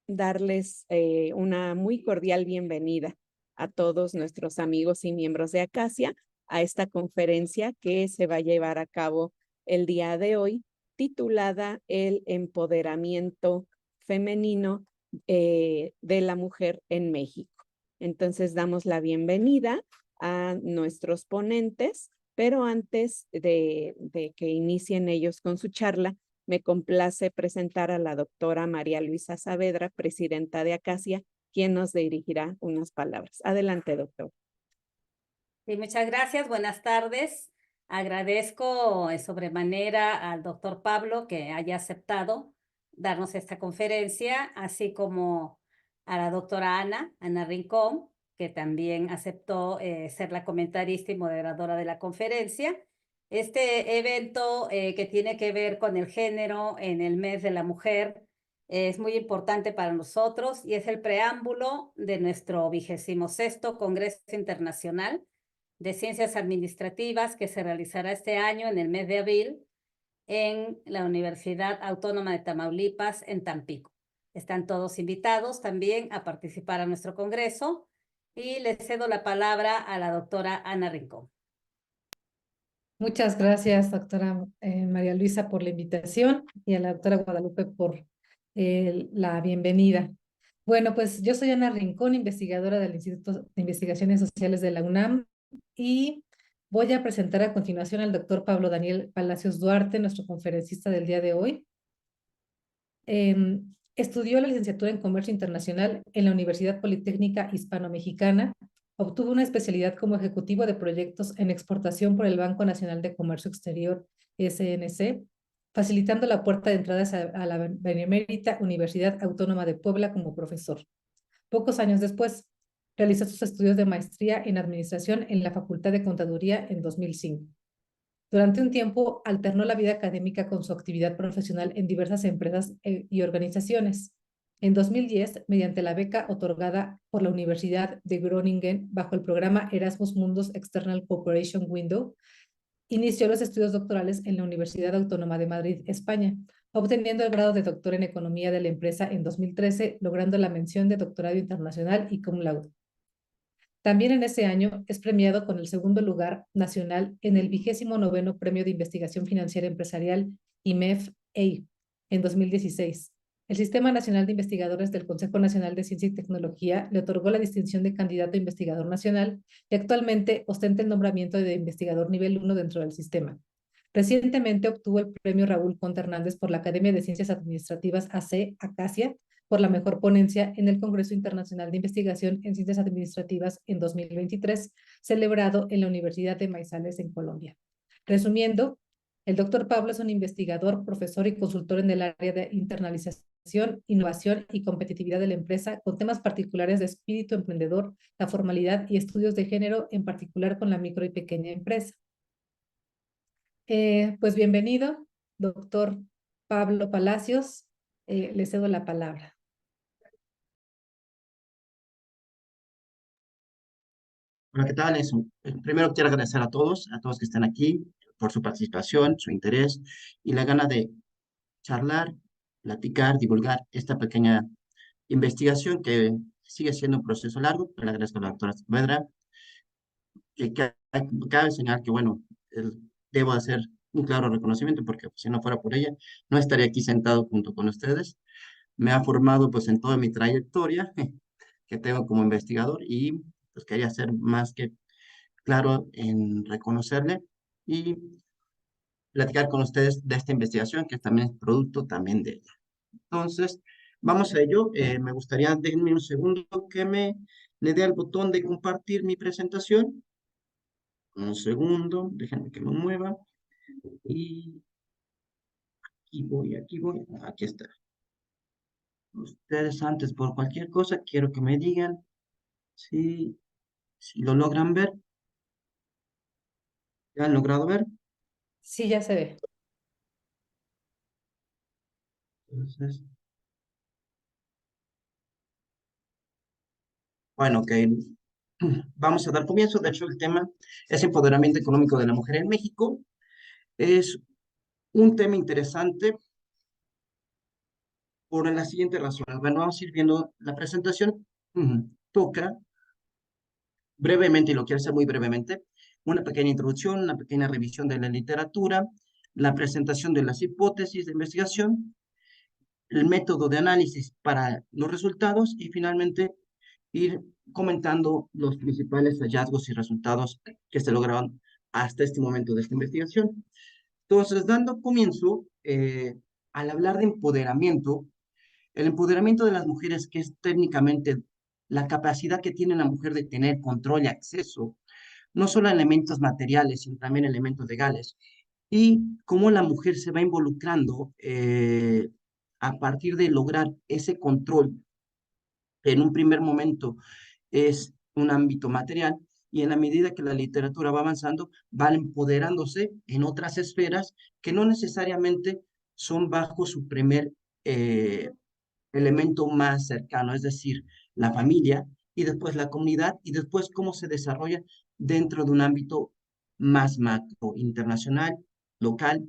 darles una muy cordial bienvenida a todos nuestros amigos y miembros de Acacia a esta conferencia que se va a llevar a cabo el día de hoy, titulada El empoderamiento femenino de la mujer en México. Entonces damos la bienvenida a nuestros ponentes, pero antes de que inicien ellos con su charla, me complace presentar a la doctora María Luisa Saavedra, presidenta de Acacia, quien nos dirigirá unas palabras. Adelante, doctor. Sí, muchas gracias. Buenas tardes. Agradezco sobremanera al doctor Pablo que haya aceptado darnos esta conferencia, así como a la doctora Ana Rincón, que también aceptó ser la comentarista y moderadora de la conferencia. Este evento que tiene que ver con el género en el mes de la mujer es muy importante para nosotros y es el preámbulo de nuestro 26º Congreso Internacional de Ciencias Administrativas que se realizará este año en el mes de abril en la Universidad Autónoma de Tamaulipas en Tampico. Están todos invitados también a participar a nuestro congreso y les cedo la palabra a la doctora Ana Rincón. Muchas gracias, doctora María Luisa, por la invitación y a la doctora Guadalupe por la bienvenida. Bueno, pues yo soy Ana Rincón, investigadora del Instituto de Investigaciones Sociales de la UNAM y voy a presentar a continuación al doctor Pablo Daniel Palacios Duarte, nuestro conferencista del día de hoy. Estudió la licenciatura en Comercio Internacional en la Universidad Politécnica Hispano-Mexicana. Obtuvo una especialidad como ejecutivo de proyectos en exportación por el Banco Nacional de Comercio Exterior, SNC, facilitando la puerta de entradas a la Benemérita Universidad Autónoma de Puebla como profesor. Pocos años después, realizó sus estudios de maestría en administración en la Facultad de Contaduría en 2005. Durante un tiempo, alternó la vida académica con su actividad profesional en diversas empresas y organizaciones. En 2010, mediante la beca otorgada por la Universidad de Groningen bajo el programa Erasmus Mundus External Cooperation Window, inició los estudios doctorales en la Universidad Autónoma de Madrid, España, obteniendo el grado de doctor en Economía de la Empresa en 2013, logrando la mención de doctorado internacional y cum laude. También en ese año es premiado con el segundo lugar nacional en el 29º Premio de Investigación Financiera Empresarial IMEF-EI en 2016. El Sistema Nacional de Investigadores del Consejo Nacional de Ciencia y Tecnología le otorgó la distinción de candidato a investigador nacional y actualmente ostenta el nombramiento de investigador nivel 1 dentro del sistema. Recientemente obtuvo el premio Raúl Conta Hernández por la Academia de Ciencias Administrativas AC, Acacia, por la mejor ponencia en el Congreso Internacional de Investigación en Ciencias Administrativas en 2023, celebrado en la Universidad de Manizales en Colombia. Resumiendo, el doctor Pablo es un investigador, profesor y consultor en el área de internalización, innovación y competitividad de la empresa, con temas particulares de espíritu emprendedor, la formalidad y estudios de género, en particular con la micro y pequeña empresa. Pues bienvenido, doctor Pablo Palacios. Le cedo la palabra. Hola, ¿qué tal? Primero quiero agradecer a todos que están aquí, por su participación, su interés y la gana de charlar, platicar, divulgar esta pequeña investigación que sigue siendo un proceso largo. Le agradezco a la doctora Saavedra, que cabe señalar que, bueno, debo hacer un claro reconocimiento porque si no fuera por ella, no estaría aquí sentado junto con ustedes. Me ha formado pues en toda mi trayectoria que tengo como investigador y pues quería ser más que claro en reconocerle y platicar con ustedes de esta investigación que también es producto también de ella. Entonces, vamos a ello. Me gustaría, denme un segundo que le dé al botón de compartir mi presentación. Un segundo, déjenme que me mueva. Y aquí voy, aquí está. Ustedes antes, por cualquier cosa, quiero que me digan si lo logran ver. ¿Ya han logrado ver? Sí, ya se ve. Entonces, bueno, ok. Vamos a dar comienzo. De hecho, el tema es empoderamiento económico de la mujer en México. Es un tema interesante por las siguientes razones. Bueno, vamos a ir viendo la presentación. Toca brevemente, y lo quiero hacer muy brevemente, una pequeña introducción, una pequeña revisión de la literatura, la presentación de las hipótesis de investigación, el método de análisis para los resultados y finalmente ir comentando los principales hallazgos y resultados que se lograron hasta este momento de esta investigación. Entonces, dando comienzo, al hablar de empoderamiento, el empoderamiento de las mujeres, que es técnicamente la capacidad que tiene la mujer de tener control y acceso, no solo a elementos materiales, sino también elementos legales, y cómo la mujer se va involucrando a partir de lograr ese control, que en un primer momento es un ámbito material, y en la medida que la literatura va avanzando, va empoderándose en otras esferas que no necesariamente son bajo su primer elemento más cercano, es decir, la familia y después la comunidad y después cómo se desarrolla dentro de un ámbito más macro, internacional, local.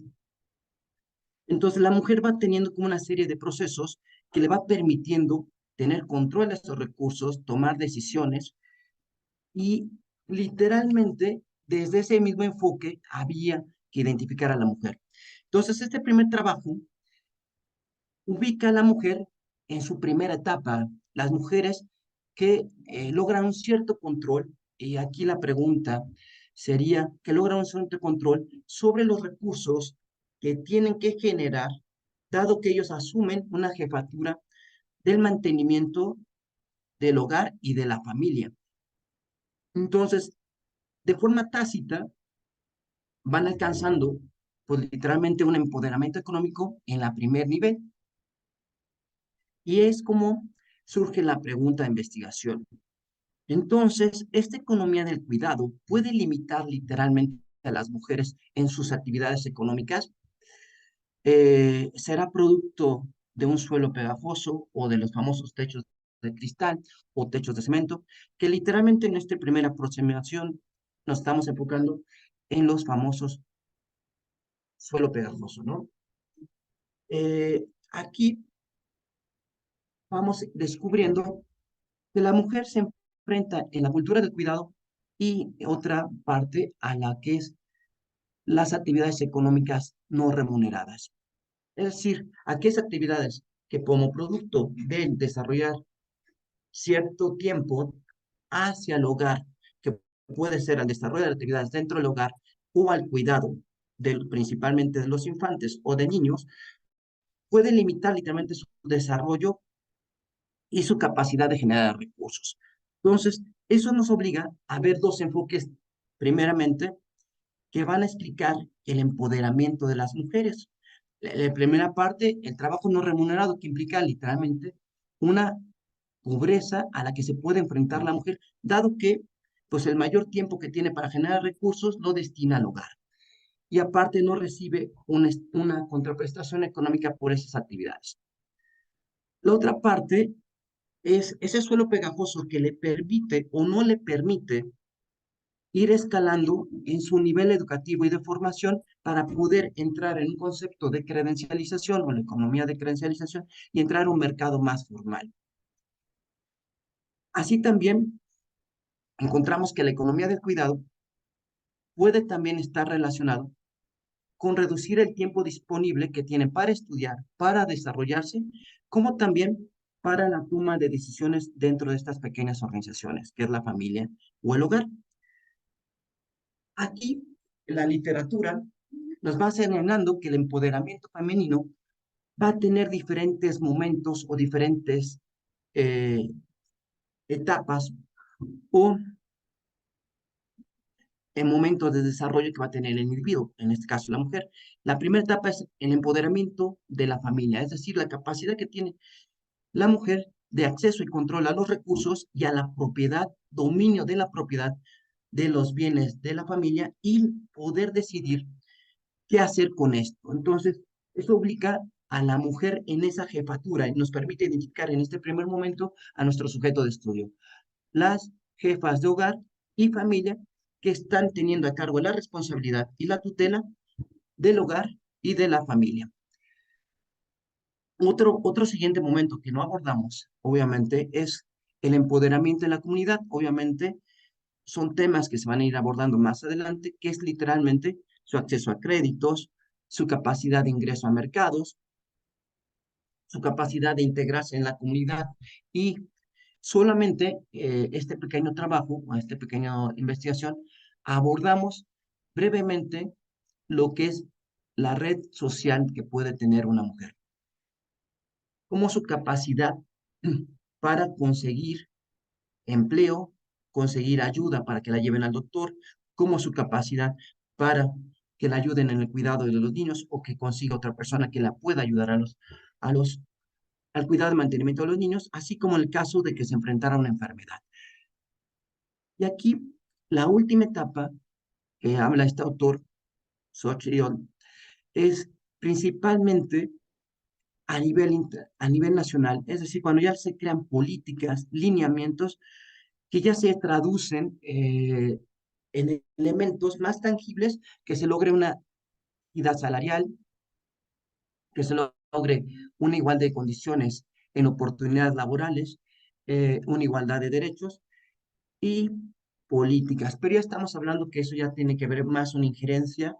Entonces la mujer va teniendo como una serie de procesos que le va permitiendo tener control de estos recursos, tomar decisiones y literalmente desde ese mismo enfoque había que identificar a la mujer. Entonces este primer trabajo ubica a la mujer en su primera etapa, las mujeres que logran un cierto control, y aquí la pregunta sería que logran un cierto control sobre los recursos que tienen que generar, dado que ellos asumen una jefatura del mantenimiento del hogar y de la familia. Entonces, de forma tácita, van alcanzando, pues literalmente un empoderamiento económico en la primer nivel. Y es como surge la pregunta de investigación. Entonces, ¿esta economía del cuidado puede limitar literalmente a las mujeres en sus actividades económicas? ¿Será producto de un suelo pegajoso o de los famosos techos de cristal o techos de cemento? Que literalmente en esta primera aproximación nos estamos enfocando en los famosos suelo pegajoso, ¿no? Aquí vamos descubriendo que la mujer se enfrenta en la cultura del cuidado y otra parte a la que es las actividades económicas no remuneradas. Es decir, aquellas actividades que como producto de desarrollar cierto tiempo hacia el hogar, que puede ser al desarrollo de actividades dentro del hogar o al cuidado principalmente de los infantes o de niños, puede limitar literalmente su desarrollo y su capacidad de generar recursos. Entonces, eso nos obliga a ver dos enfoques, primeramente, que van a explicar el empoderamiento de las mujeres. La primera parte, el trabajo no remunerado, que implica literalmente una pobreza a la que se puede enfrentar la mujer, dado que pues el mayor tiempo que tiene para generar recursos lo destina al hogar. Y aparte no recibe una contraprestación económica por esas actividades. La otra parte es ese suelo pegajoso que le permite o no le permite ir escalando en su nivel educativo y de formación para poder entrar en un concepto de credencialización o la economía de credencialización y entrar a un mercado más formal. Así también encontramos que la economía del cuidado puede también estar relacionado con reducir el tiempo disponible que tienen para estudiar, para desarrollarse, como también para la toma de decisiones dentro de estas pequeñas organizaciones, que es la familia o el hogar. Aquí, la literatura nos va señalando que el empoderamiento femenino va a tener diferentes momentos o diferentes etapas o en momentos de desarrollo que va a tener el individuo, en este caso la mujer. La primera etapa es el empoderamiento de la familia, es decir, la capacidad que tiene la mujer de acceso y control a los recursos y a la propiedad, dominio de la propiedad de los bienes de la familia y poder decidir qué hacer con esto. Entonces, eso obliga a la mujer en esa jefatura y nos permite identificar en este primer momento a nuestro sujeto de estudio, las jefas de hogar y familia que están teniendo a cargo la responsabilidad y la tutela del hogar y de la familia. Otro siguiente momento que no abordamos, obviamente, es el empoderamiento de la comunidad. Obviamente, son temas que se van a ir abordando más adelante, que es literalmente su acceso a créditos, su capacidad de ingreso a mercados, su capacidad de integrarse en la comunidad. Y solamente este pequeño trabajo, o esta pequeña investigación, abordamos brevemente lo que es la red social que puede tener una mujer, como su capacidad para conseguir empleo, conseguir ayuda para que la lleven al doctor, como su capacidad para que la ayuden en el cuidado de los niños o que consiga otra persona que la pueda ayudar a los, al cuidado y mantenimiento de los niños, así como en el caso de que se enfrentara a una enfermedad. Y aquí la última etapa que habla este autor, Xochitl, es principalmente a nivel nacional, es decir, cuando ya se crean políticas, lineamientos que ya se traducen en elementos más tangibles, que se logre una equidad salarial, que se logre una igualdad de condiciones en oportunidades laborales, una igualdad de derechos y políticas. Pero ya estamos hablando que eso ya tiene que ver más una injerencia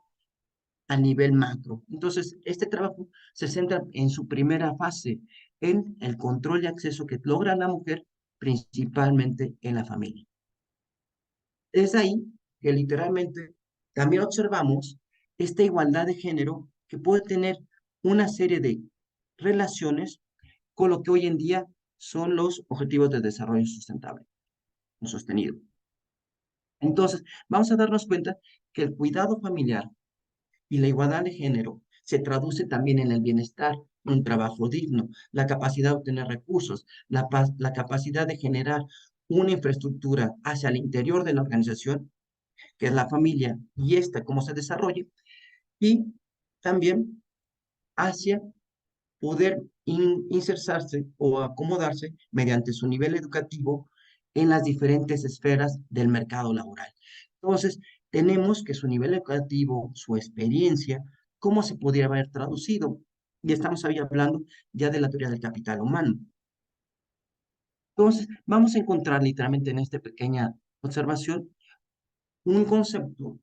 a nivel macro. Entonces, este trabajo se centra en su primera fase, en el control y acceso que logra la mujer, principalmente en la familia. Es ahí que literalmente también observamos esta igualdad de género que puede tener una serie de relaciones con lo que hoy en día son los objetivos de desarrollo sustentable o sostenido. Entonces, vamos a darnos cuenta que el cuidado familiar y la igualdad de género se traduce también en el bienestar, un trabajo digno, la capacidad de obtener recursos, la capacidad de generar una infraestructura hacia el interior de la organización, que es la familia, y esta cómo se desarrolle, y también hacia poder insertarse o acomodarse mediante su nivel educativo en las diferentes esferas del mercado laboral. Entonces, tenemos que su nivel educativo, su experiencia, cómo se podría haber traducido. Y estamos ahí hablando ya de la teoría del capital humano. Entonces, vamos a encontrar literalmente en esta pequeña observación un concepto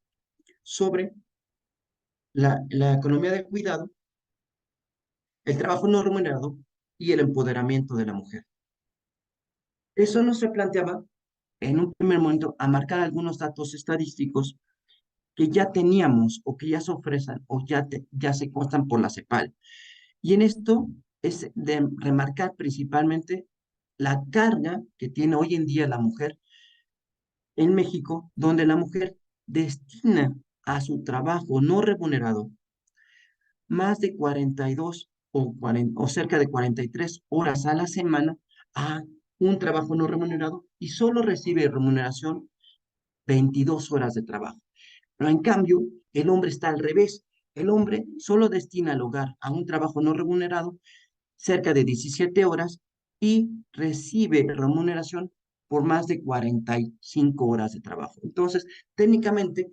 sobre la economía del cuidado, el trabajo no remunerado y el empoderamiento de la mujer. Eso no se planteaba en un primer momento a marcar algunos datos estadísticos que ya teníamos o que ya se ofrecen o ya se constan por la CEPAL. Y en esto es de remarcar principalmente la carga que tiene hoy en día la mujer en México, donde la mujer destina a su trabajo no remunerado más de 42 o cerca de 43 horas a la semana a un trabajo no remunerado y solo recibe remuneración 22 horas de trabajo. Pero en cambio, el hombre está al revés. El hombre solo destina al hogar a un trabajo no remunerado cerca de 17 horas y recibe remuneración por más de 45 horas de trabajo. Entonces, técnicamente,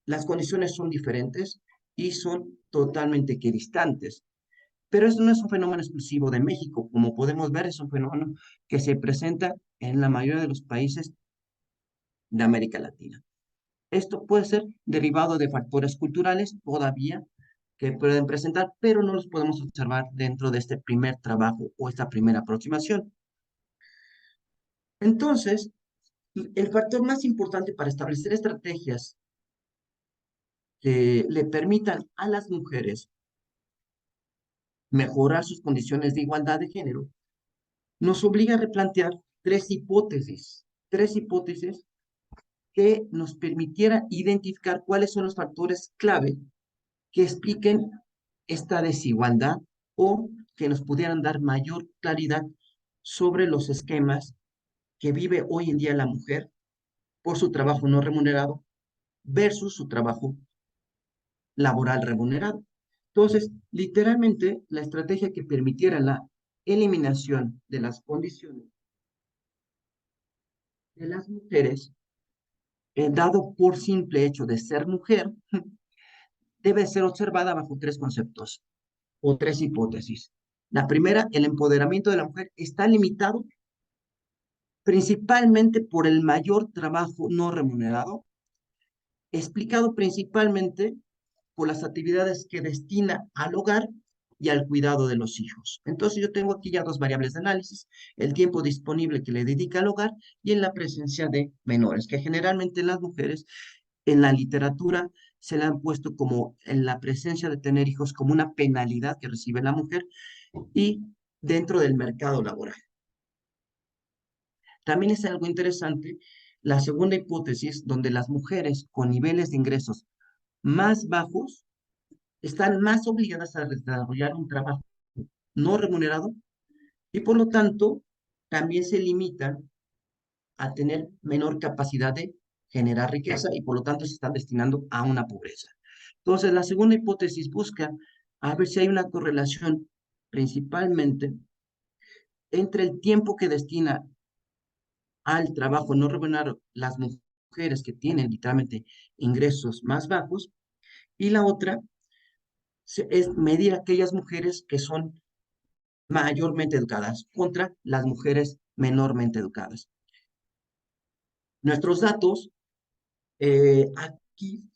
las condiciones son diferentes y son totalmente equidistantes. Pero eso no es un fenómeno exclusivo de México. Como podemos ver, es un fenómeno que se presenta en la mayoría de los países de América Latina. Esto puede ser derivado de factores culturales todavía que pueden presentar, pero no los podemos observar dentro de este primer trabajo o esta primera aproximación. Entonces, el factor más importante para establecer estrategias que le permitan a las mujeres mejorar sus condiciones de igualdad de género nos obliga a replantear tres hipótesis que nos permitieran identificar cuáles son los factores clave que expliquen esta desigualdad o que nos pudieran dar mayor claridad sobre los esquemas que vive hoy en día la mujer por su trabajo no remunerado versus su trabajo laboral remunerado. Entonces, literalmente, la estrategia que permitiera la eliminación de las condiciones de las mujeres, dado por simple hecho de ser mujer, debe ser observada bajo tres conceptos o tres hipótesis. La primera, el empoderamiento de la mujer está limitado principalmente por el mayor trabajo no remunerado, explicado principalmente por las actividades que destina al hogar y al cuidado de los hijos. Entonces yo tengo aquí ya dos variables de análisis, el tiempo disponible que le dedica al hogar y en la presencia de menores, que generalmente las mujeres en la literatura se le han puesto como en la presencia de tener hijos como una penalidad que recibe la mujer y dentro del mercado laboral. También es algo interesante la segunda hipótesis donde las mujeres con niveles de ingresos más bajos están más obligadas a desarrollar un trabajo no remunerado y por lo tanto también se limitan a tener menor capacidad de generar riqueza y por lo tanto se están destinando a una pobreza. Entonces, la segunda hipótesis busca a ver si hay una correlación principalmente entre el tiempo que destina al trabajo no remunerado las mujeres que tienen literalmente ingresos más bajos y la otra es medir aquellas mujeres que son mayormente educadas contra las mujeres menormente educadas. Nuestros datos aquí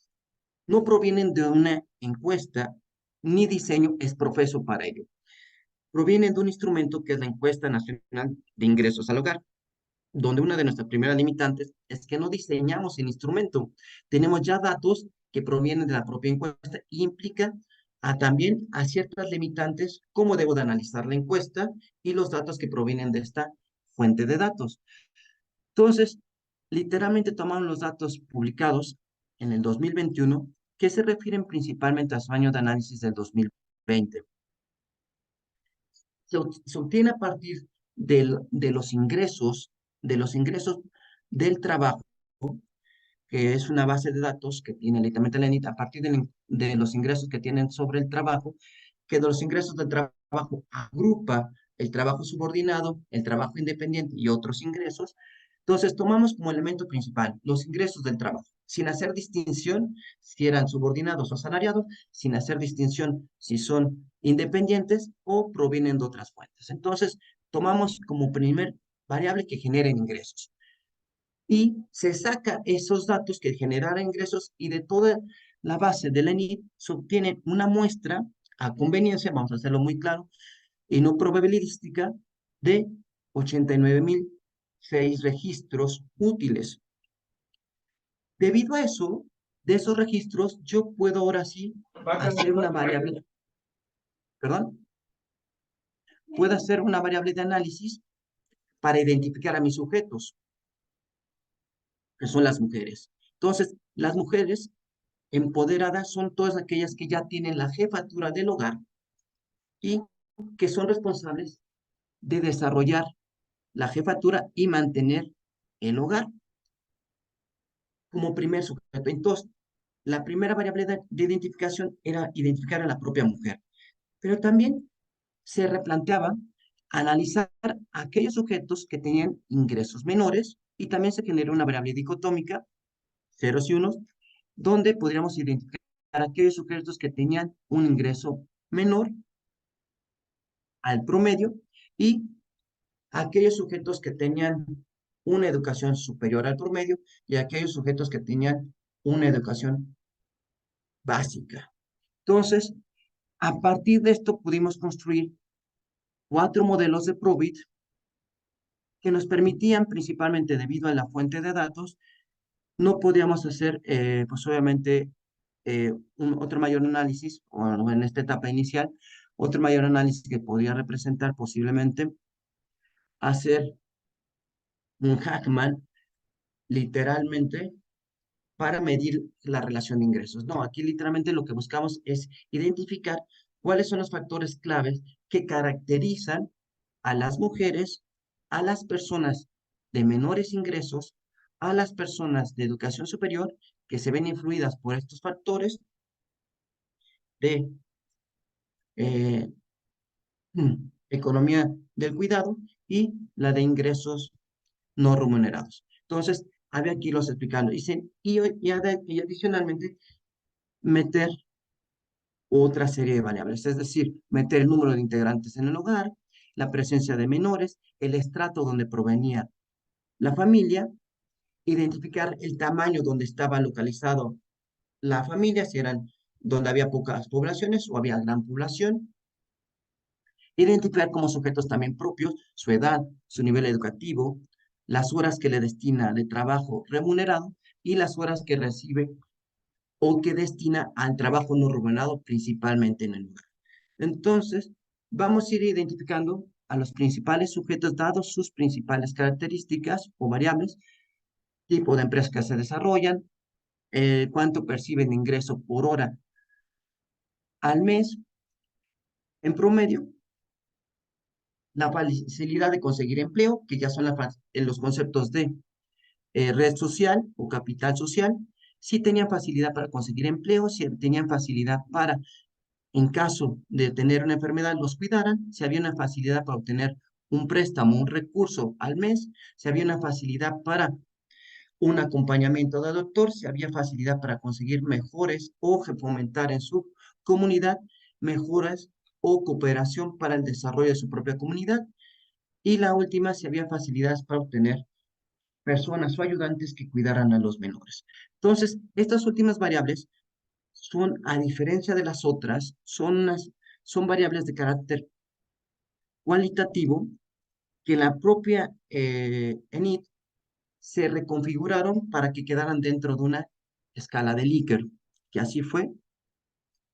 no provienen de una encuesta ni diseño es profeso para ello. Provienen de un instrumento que es la Encuesta Nacional de Ingresos al Hogar, donde una de nuestras primeras limitantes es que no diseñamos el instrumento. Tenemos ya datos que provienen de la propia encuesta y implica también a ciertas limitantes cómo debo de analizar la encuesta y los datos que provienen de esta fuente de datos. Entonces, literalmente tomamos los datos publicados en el 2021 que se refieren principalmente a su año de análisis del 2020. Se obtiene a partir de los ingresos del trabajo, que es una base de datos que tiene literalmente la ENIT, a partir de los ingresos que tienen sobre el trabajo, que de los ingresos del trabajo agrupa el trabajo subordinado, el trabajo independiente y otros ingresos. Entonces, tomamos como elemento principal los ingresos del trabajo, sin hacer distinción si eran subordinados o asalariados, sin hacer distinción si son independientes o provienen de otras fuentes. Entonces, tomamos como primer variable que generen ingresos. Y se saca esos datos que generaran ingresos y de toda la base de la ENIT se obtiene una muestra a conveniencia, vamos a hacerlo muy claro, y no probabilística, de 89.006 registros útiles. Debido a eso, de esos registros, yo puedo ahora sí hacer una variable, perdón, puedo hacer una variable de análisis para identificar a mis sujetos, que son las mujeres. Entonces, las mujeres empoderadas son todas aquellas que ya tienen la jefatura del hogar y que son responsables de desarrollar la jefatura y mantener el hogar como primer sujeto. Entonces, la primera variable de identificación era identificar a la propia mujer, pero también se replanteaba analizar aquellos sujetos que tenían ingresos menores y también se generó una variable dicotómica, ceros y unos, donde podríamos identificar aquellos sujetos que tenían un ingreso menor al promedio y aquellos sujetos que tenían una educación superior al promedio y aquellos sujetos que tenían una educación básica. Entonces, a partir de esto pudimos construir 4 modelos de Probit que nos permitían, principalmente debido a la fuente de datos, no podíamos hacer, pues obviamente, otro mayor análisis, o en esta etapa inicial, otro mayor análisis que podría representar posiblemente hacer un Hackman, literalmente, para medir la relación de ingresos. No, aquí literalmente lo que buscamos es identificar cuáles son los factores claves que caracterizan a las mujeres, a las personas de menores ingresos, a las personas de educación superior que se ven influidas por estos factores de eh, economía del cuidado y la de ingresos no remunerados. Entonces, había aquí los explicando. Y adicionalmente, meter otra serie de variables, es decir, meter el número de integrantes en el hogar, la presencia de menores, el estrato donde provenía la familia, identificar el tamaño donde estaba localizado la familia, si eran donde había pocas poblaciones o había gran población, identificar como sujetos también propios su edad, su nivel educativo, las horas que le destina de trabajo remunerado y las horas que recibe o que destina al trabajo no remunerado, principalmente en el lugar. Entonces, vamos a ir identificando a los principales sujetos dados sus principales características o variables, tipo de empresas que se desarrollan, cuánto perciben de ingreso por hora al mes, en promedio, la facilidad de conseguir empleo, que ya son los conceptos de red social o capital social, si tenían facilidad para conseguir empleo, si tenían facilidad para, en caso de tener una enfermedad, los cuidaran, si había una facilidad para obtener un préstamo, un recurso al mes, si había una facilidad para un acompañamiento de doctor, si había facilidad para conseguir mejores o fomentar en su comunidad mejoras o cooperación para el desarrollo de su propia comunidad. Y la última, si había facilidades para obtener personas o ayudantes que cuidaran a los menores. Entonces, estas últimas variables son, a diferencia de las otras, son variables de carácter cualitativo que la propia ENIT se reconfiguraron para que quedaran dentro de una escala de Likert, que así fue,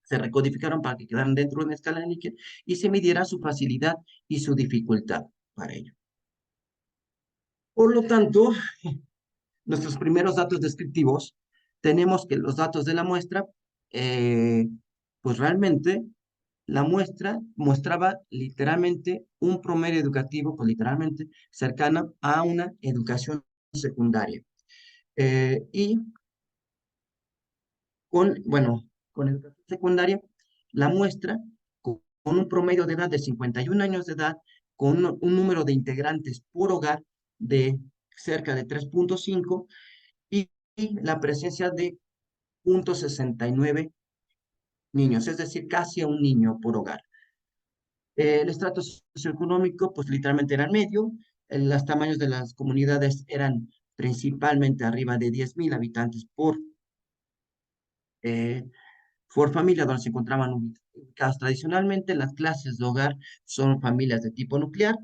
se recodificaron para que quedaran dentro de una escala de Likert y se midiera su facilidad y su dificultad para ello. Por lo tanto, nuestros primeros datos descriptivos, tenemos que los datos de la muestra, pues realmente la muestra mostraba literalmente un promedio educativo, pues literalmente cercano a una educación secundaria. Y con educación secundaria, la muestra, con un promedio de edad de 51 años de edad, con un número de integrantes por hogar de cerca de 3.5 y la presencia de 0.69 niños, es decir, casi a un niño por hogar. El estrato socioeconómico, pues literalmente era el medio, los tamaños de las comunidades eran principalmente arriba de 10.000 habitantes eh, por familia, donde se encontraban ubicadas tradicionalmente. Las clases de hogar son familias de tipo nuclear,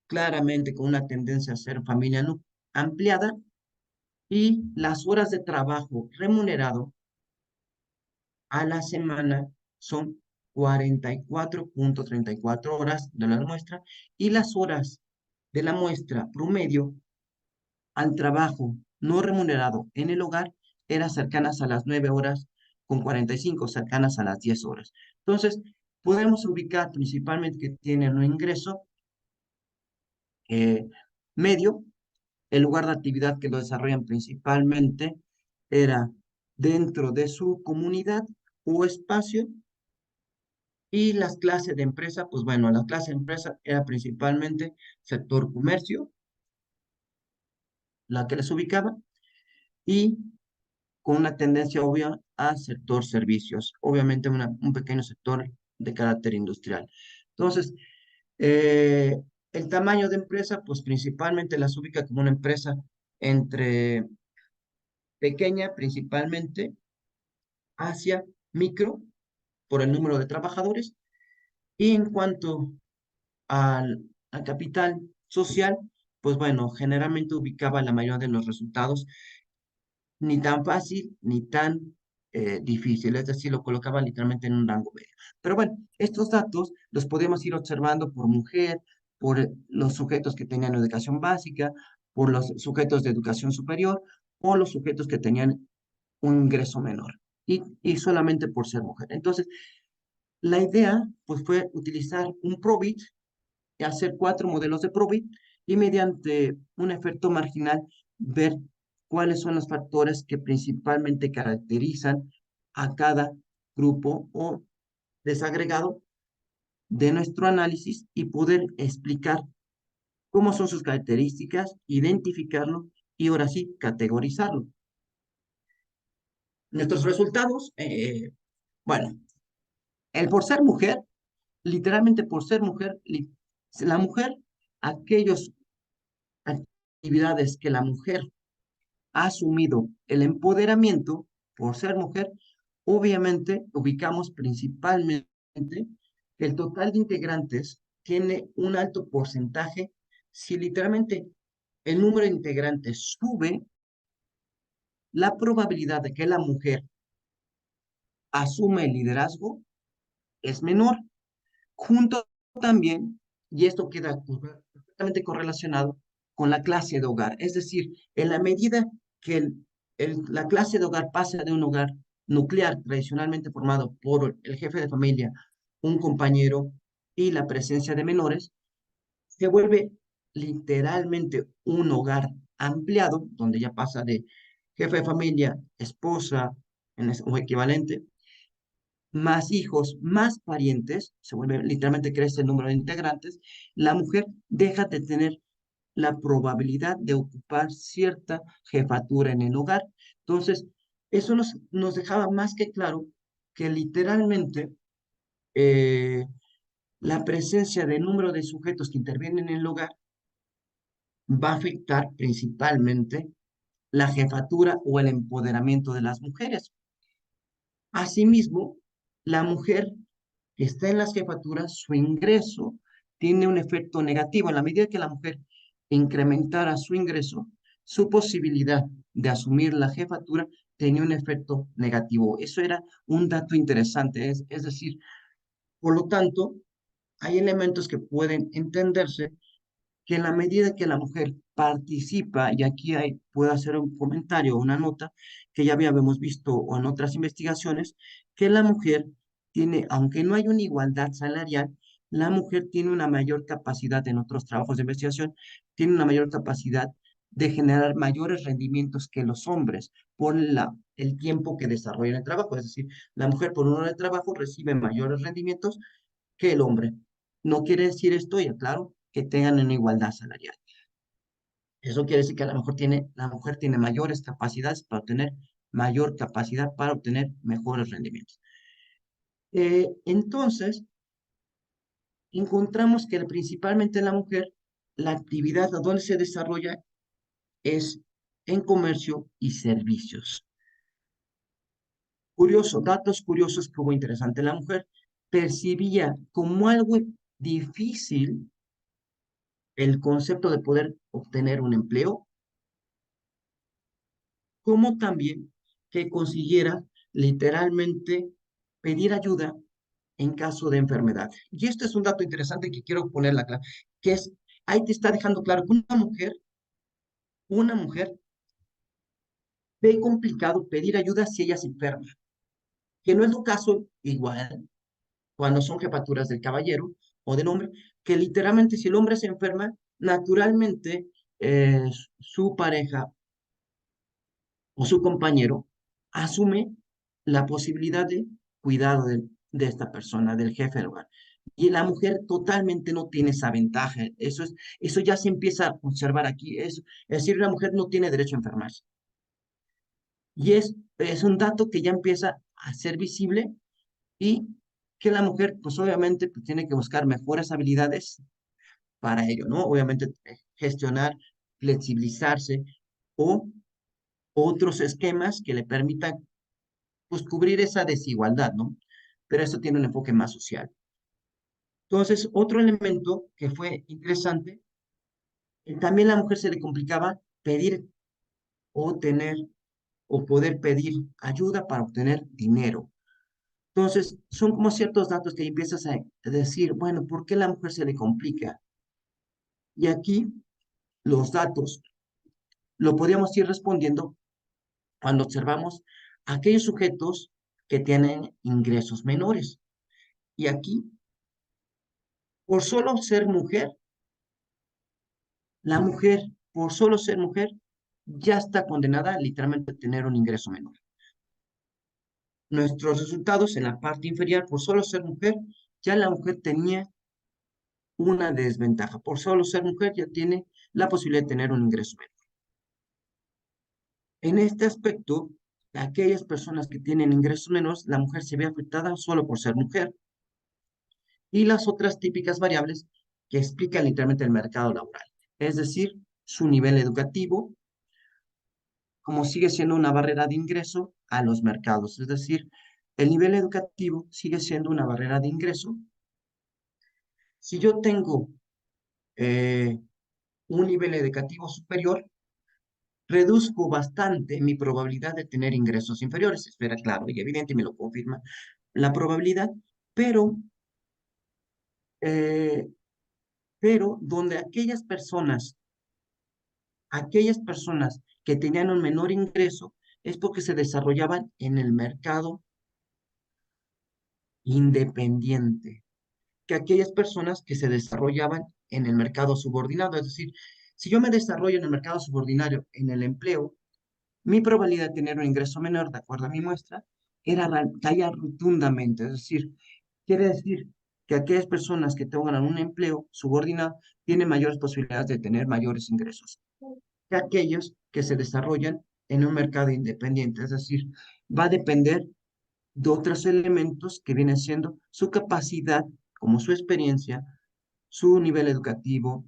claramente con una tendencia a ser familia ampliada, y las horas de trabajo remunerado a la semana son 44.34 horas de la muestra, y las horas de la muestra promedio al trabajo no remunerado en el hogar eran cercanas a las 9 horas con 45, cercanas a las 10 horas. Entonces, podemos ubicar principalmente que tienen un ingreso medio. El lugar de actividad que lo desarrollan principalmente era dentro de su comunidad o espacio. Y las clases de empresa, pues bueno, la clase de empresa era principalmente sector comercio, la que les ubicaba, y con una tendencia obvia al sector servicios, obviamente un pequeño sector de carácter industrial. Entonces, eh, el tamaño de empresa, pues principalmente las ubica como una empresa entre pequeña, principalmente, hacia micro, por el número de trabajadores, y en cuanto al capital social, pues bueno, generalmente ubicaba la mayoría de los resultados ni tan fácil ni tan difícil, es decir, lo colocaba literalmente en un rango medio. Pero bueno, estos datos los podemos ir observando por mujer, por los sujetos que tenían educación básica, por los sujetos de educación superior o los sujetos que tenían un ingreso menor y solamente por ser mujer. Entonces, la idea pues fue utilizar un PROBIT y hacer 4 modelos de PROBIT y mediante un efecto marginal ver cuáles son los factores que principalmente caracterizan a cada grupo o desagregado de nuestro análisis y poder explicar cómo son sus características, identificarlo y ahora sí categorizarlo. Nuestros resultados, bueno, El por ser mujer, literalmente por ser mujer, la mujer, aquellas actividades que la mujer ha asumido el empoderamiento por ser mujer, obviamente ubicamos principalmente que el total de integrantes tiene un alto porcentaje. Si literalmente el número de integrantes sube, la probabilidad de que la mujer asume el liderazgo es menor. Junto también, y esto queda perfectamente correlacionado con la clase de hogar. Es decir, en la medida que la clase de hogar pasa de un hogar nuclear tradicionalmente formado por el jefe de familia, un compañero y la presencia de menores, se vuelve literalmente un hogar ampliado, donde ya pasa de jefe de familia, esposa o equivalente, más hijos, más parientes, se vuelve, literalmente crece el número de integrantes, la mujer deja de tener la probabilidad de ocupar cierta jefatura en el hogar. Entonces, eso nos dejaba más que claro que literalmente la presencia de número de sujetos que intervienen en el hogar va a afectar principalmente la jefatura o el empoderamiento de las mujeres. Asimismo, la mujer que está en las jefaturas, su ingreso tiene un efecto negativo. En la medida que la mujer incrementara su ingreso, su posibilidad de asumir la jefatura tenía un efecto negativo. Eso era un dato interesante. Es decir, por lo tanto, hay elementos que pueden entenderse que en la medida que la mujer participa, y aquí puedo hacer un comentario o una nota que ya habíamos visto en otras investigaciones, que la mujer tiene, aunque no hay una igualdad salarial, la mujer tiene una mayor capacidad en otros trabajos de investigación, tiene una mayor capacidad de generar mayores rendimientos que los hombres por el tiempo que desarrolla en el trabajo. Es decir, la mujer por una hora de trabajo recibe mayores rendimientos que el hombre. No quiere decir esto, y aclaro, que tengan una igualdad salarial. Eso quiere decir que la mujer tiene mayores capacidades para obtener mayor capacidad para obtener mejores rendimientos. Entonces, encontramos que principalmente la mujer, la actividad a donde se desarrolla es en comercio y servicios. Curioso, datos curiosos que hubo interesante. La mujer percibía como algo difícil el concepto de poder obtener un empleo, como también que consiguiera literalmente pedir ayuda en caso de enfermedad. Y esto es un dato interesante que quiero ponerla acá, que es, ahí te está dejando claro que una mujer ve complicado pedir ayuda si ella se enferma, que no es un caso igual cuando son jefaturas del caballero o del hombre, que literalmente si el hombre se enferma, naturalmente su pareja o su compañero asume la posibilidad de cuidado de esta persona, del jefe del hogar. Y la mujer totalmente no tiene esa ventaja. Eso ya se empieza a observar aquí. Es decir, la mujer no tiene derecho a enfermarse. Y es un dato que ya empieza a ser visible y que la mujer, pues obviamente, pues, tiene que buscar mejores habilidades para ello, ¿no? Obviamente, gestionar, flexibilizarse o otros esquemas que le permitan pues cubrir esa desigualdad, ¿no? Pero esto tiene un enfoque más social. Entonces, otro elemento que fue interesante, también a la mujer se le complicaba pedir o tener o poder pedir ayuda para obtener dinero. Entonces, son como ciertos datos que empiezas a decir, bueno, ¿por qué a la mujer se le complica? Y aquí los datos lo podríamos ir respondiendo cuando observamos aquellos sujetos que tienen ingresos menores. Y aquí, por solo ser mujer, la mujer, por solo ser mujer, ya está condenada literalmente a tener un ingreso menor. Nuestros resultados en la parte inferior, por solo ser mujer, ya la mujer tenía una desventaja. Por solo ser mujer ya tiene la posibilidad de tener un ingreso menor. En este aspecto, aquellas personas que tienen ingresos menores, la mujer se ve afectada solo por ser mujer. Y las otras típicas variables que explican literalmente el mercado laboral, es decir, su nivel educativo, como sigue siendo una barrera de ingreso a los mercados, es decir, el nivel educativo sigue siendo una barrera de ingreso. Si yo tengo un nivel educativo superior, reduzco bastante mi probabilidad de tener ingresos inferiores. Espera, claro y evidente, me lo confirma la probabilidad, pero, eh, pero donde aquellas personas que tenían un menor ingreso es porque se desarrollaban en el mercado independiente, que aquellas personas que se desarrollaban en el mercado subordinado. Es decir, si yo me desarrollo en el mercado subordinario, en el empleo, mi probabilidad de tener un ingreso menor, de acuerdo a mi muestra, caía rotundamente. Es decir, quiere decir que aquellas personas que tengan un empleo subordinado tienen mayores posibilidades de tener mayores ingresos que aquellos que se desarrollan en un mercado independiente. Es decir, va a depender de otros elementos que vienen siendo su capacidad, como su experiencia, su nivel educativo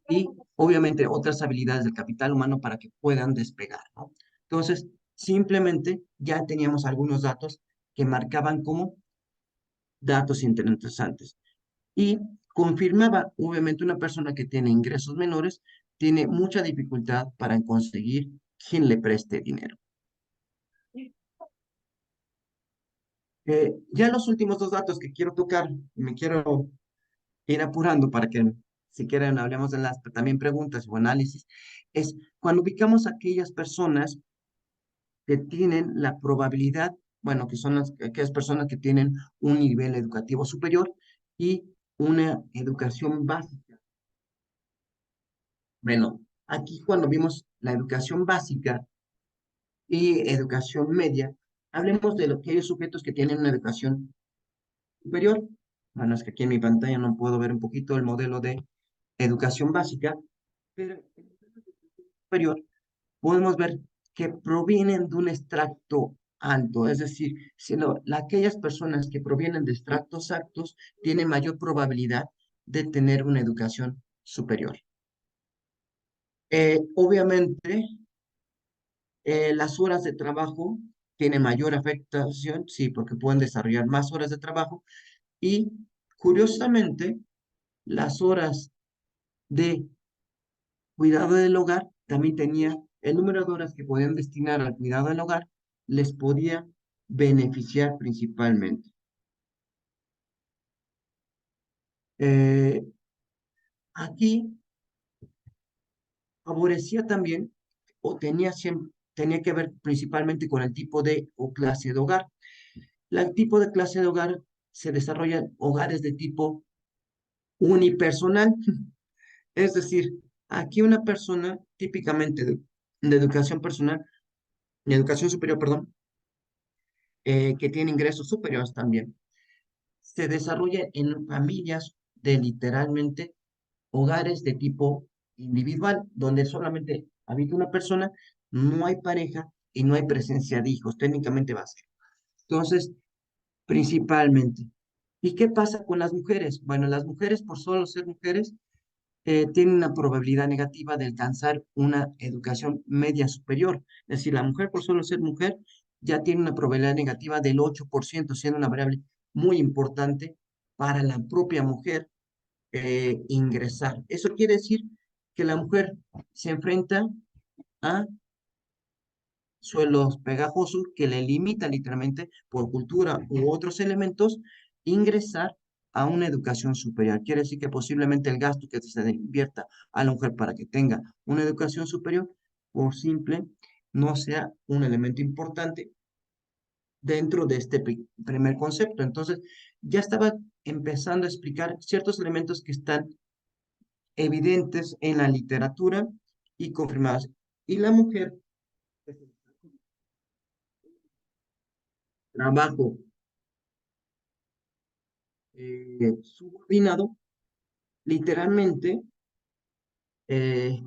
y obviamente otras habilidades del capital humano para que puedan despegar, ¿no? Entonces, simplemente ya teníamos algunos datos que marcaban como datos interesantes. Y confirmaba, obviamente, una persona que tiene ingresos menores tiene mucha dificultad para conseguir quien le preste dinero. Ya los últimos dos datos que quiero tocar, me quiero ir apurando para que si quieren hablemos de las también preguntas o análisis, es cuando ubicamos a aquellas personas que tienen la probabilidad, bueno, que son aquellas personas que tienen un nivel educativo superior y una educación básica. Bueno, aquí cuando vimos la educación básica y educación media, hablemos de aquellos sujetos que tienen una educación superior. Bueno, es que aquí en mi pantalla no puedo ver un poquito el modelo de educación básica, pero en educación superior podemos ver que provienen de un extracto alto, es decir, aquellas personas que provienen de extractos altos tienen mayor probabilidad de tener una educación superior. Obviamente, las horas de trabajo tienen mayor afectación, sí, porque pueden desarrollar más horas de trabajo y, curiosamente, las horas de cuidado del hogar también tenía el número de horas que podían destinar al cuidado del hogar, les podía beneficiar principalmente. Eh, Aquí favorecía también o tenía que ver principalmente con el tipo de o clase de hogar. El tipo de clase de hogar se desarrollan hogares de tipo unipersonal, es decir, aquí una persona típicamente de educación personal, de educación superior, perdón, que tiene ingresos superiores también, se desarrolla en familias de literalmente hogares de tipo individual, donde solamente habita una persona, no hay pareja y no hay presencia de hijos, técnicamente va a ser. Entonces, principalmente. ¿Y qué pasa con las mujeres? Bueno, las mujeres, por solo ser mujeres, tienen una probabilidad negativa de alcanzar una educación media superior. Es decir, la mujer, por solo ser mujer, ya tiene una probabilidad negativa del 8%, siendo una variable muy importante para la propia mujer ingresar. Eso quiere decir que la mujer se enfrenta a suelos pegajosos que le limitan literalmente por cultura u otros elementos ingresar a una educación superior. Quiere decir que posiblemente el gasto que se invierta a la mujer para que tenga una educación superior, por simple, no sea un elemento importante dentro de este primer concepto. Entonces, ya estaba empezando a explicar ciertos elementos que están evidentes en la literatura y confirmadas. Y la mujer, trabajo subordinado, literalmente